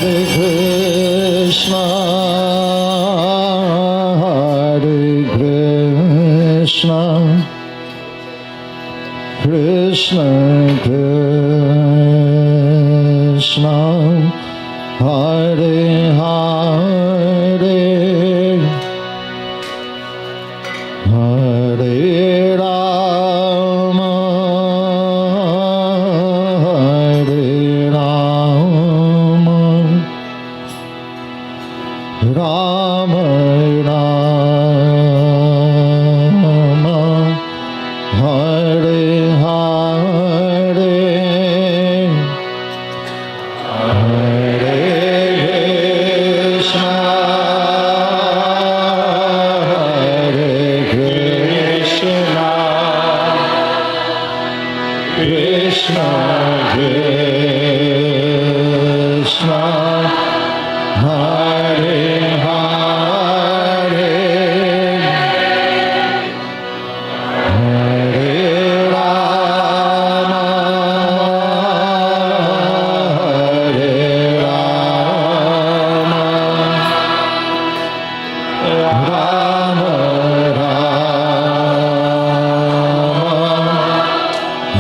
Krishna Krishna, Hare Hare, Hare Rama, Hare Rama, Rama Rama, Hare Hare, Hare Krishna, Hare Krishna, Krishna Krishna, Hare Hare, Hare Rama, Hare Rama, Rama Rama,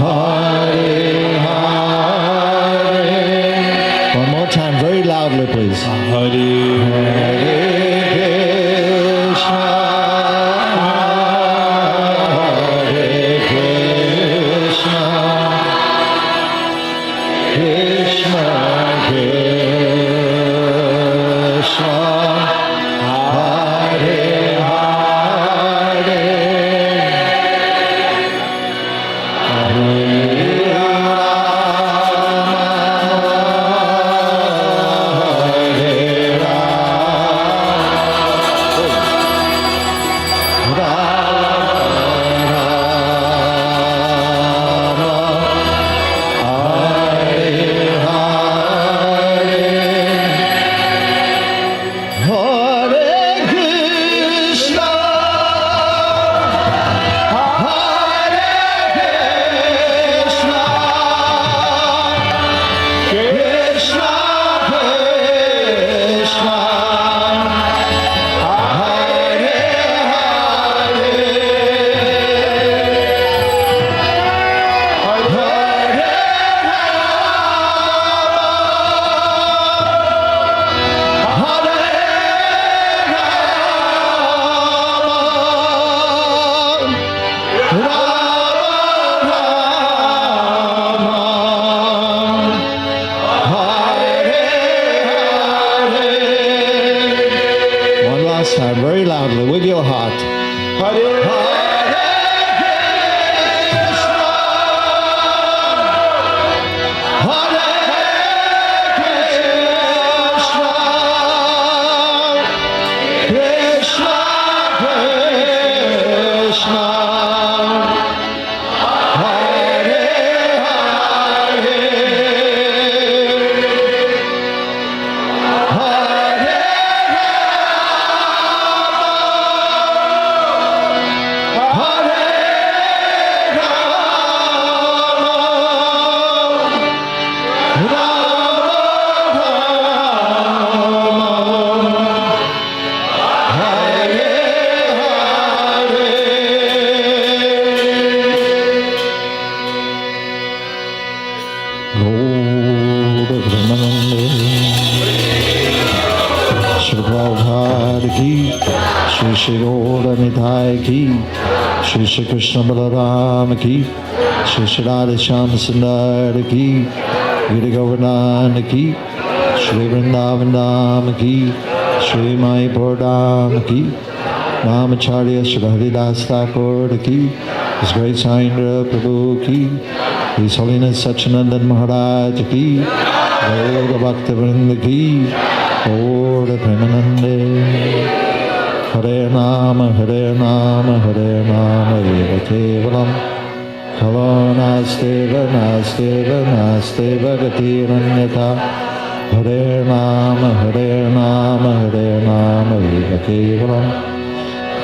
Hare Hare. One more time, very loudly, please. Hare Krishna, Hare Krishna, Krishna Krishna, Hare Hare, Hare One last time, very loudly, with your heart. Hare Krishna, Hare Krishna, Krishna Krishna, Hare Hare, Hare Shri Gaura Nithai ki, Shri Shri Krishna Balaram ki, Shri Shri Radha Shyam Sundar ki, Giri Govardhan ki, Shri Vrindavan Dham ki, Shri Mayapur Dham ki, Namacharya Shri Haridas Thakur ki, His Grace Indra Prabhu ki, His Holiness Sacinandana Maharaj ki, Gaura Bhakti Vrinda ki, Gaura Premanande. Hare Nama, Hare Nama, Hare Nama, Eva Kevalam. Kalo Nasteva, Nasteva, Nasteva Gati Ranyata. Hare Nama, Hare Nama, Hare Nama, Eva Kevalam.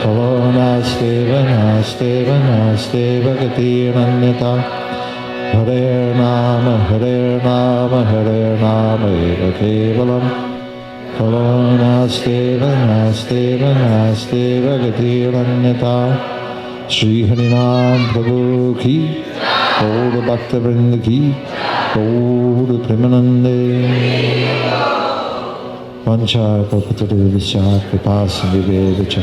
Kalo Nasteva, Nasteva, Nasteva Gati Ranyata. Hare Nama, Hare Nama, Hare Nama, Eva Kevalam. Kalo Nasteva, Nasteva, Nasteva, Gatiranyata. Shri Harinam Prabhu Ki, Gaura Bhakta Vrinda Ki, Gaura Premanande. Vancha Kalpataruvisya Kripasindhivevacha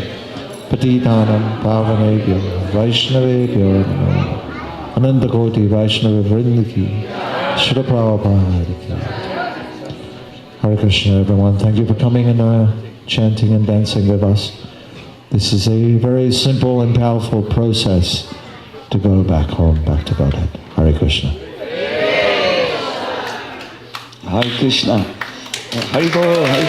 Patitanam Pavanebhyo Vaishnavebhyo Namo. Ananta Koti Vaishnava Vrinda Ki, Shri Prabhupada Ki. Hare Krishna, everyone. Thank you for coming and chanting and dancing with us. This is a very simple and powerful process to go back home, back to Godhead. Hare Krishna. Hare Krishna. Hare Bol, Hare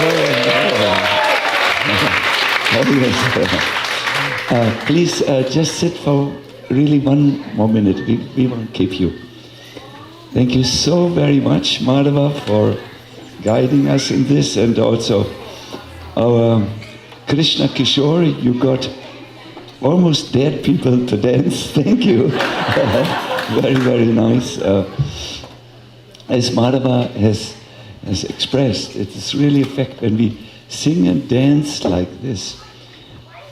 Bol. Please just sit for really one more minute. We won't keep you. Thank you so very much, Madhava, for guiding us in this, and also our Krishna Kishore. You got almost dead people to dance. Thank you. Very, very nice. As Madhava has expressed, it is really a fact when we sing and dance like this,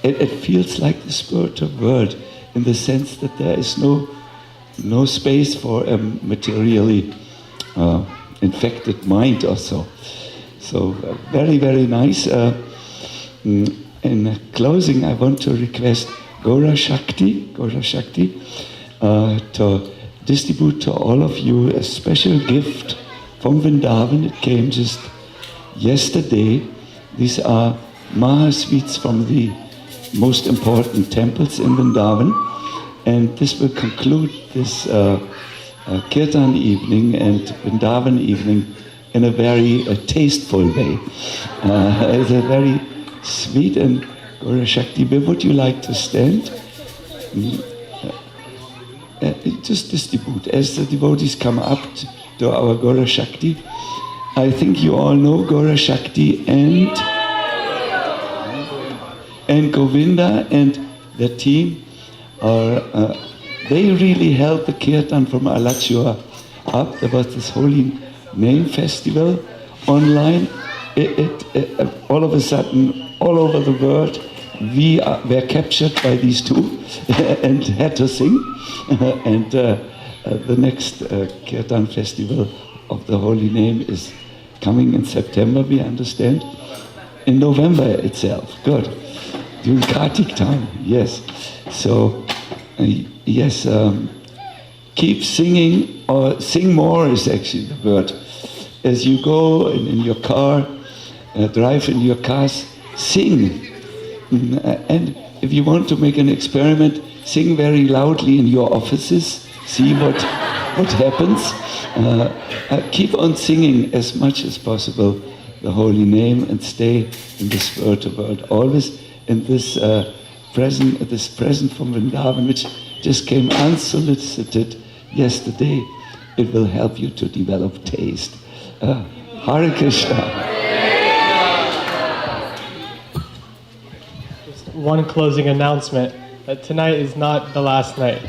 it feels like the spiritual world, in the sense that there is no space for a materially infected mind or so. So very, very nice. In closing, I want to request Gaura Shakti, to distribute to all of you a special gift from Vrindavan. It came just yesterday. These are Mahasweets from the most important temples in Vrindavan, and this will conclude this Kirtan evening and Vrindavan evening in a very tasteful way. It's a very sweet. And Gaura Shakti, where would you like to stand? Just distribute as the devotees come up to our Gaura Shakti. I think you all know Gaura Shakti and Govinda and the team are they really held the Kirtan from Alachua up. There was this Holy Name Festival online. All of a sudden, all over the world, we were captured by these two and had to sing. And the next Kirtan Festival of the Holy Name is coming in September, we understand. In November itself. Good. During Kartik time, yes. So, yes, keep singing, or sing more is actually the word. As you go in your car, drive in your cars, sing. And if you want to make an experiment, sing very loudly in your offices, see what happens. Keep on singing as much as possible the holy name and stay in the spiritual world, always in this present from Vrindavan, which just came unsolicited yesterday. It will help you to develop taste. Hare Krishna. Just one closing announcement, that tonight is not the last night.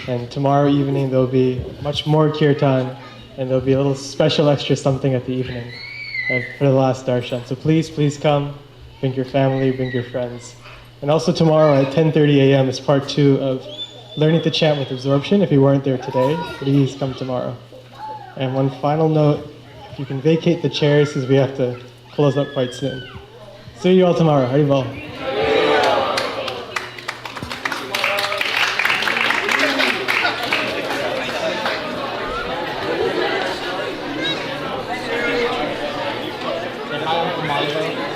And tomorrow evening there'll be much more Kirtan, and there'll be a little special extra something at the evening for the last darshan. So please come, bring your family, bring your friends. And also tomorrow at 10:30 a.m. is part 2 of Learning to Chant with Absorption. If you weren't there today, please come tomorrow. And one final note, if you can vacate the chairs, because we have to close up quite soon. See you all tomorrow. Haribol. Say hi, Uncle Mario.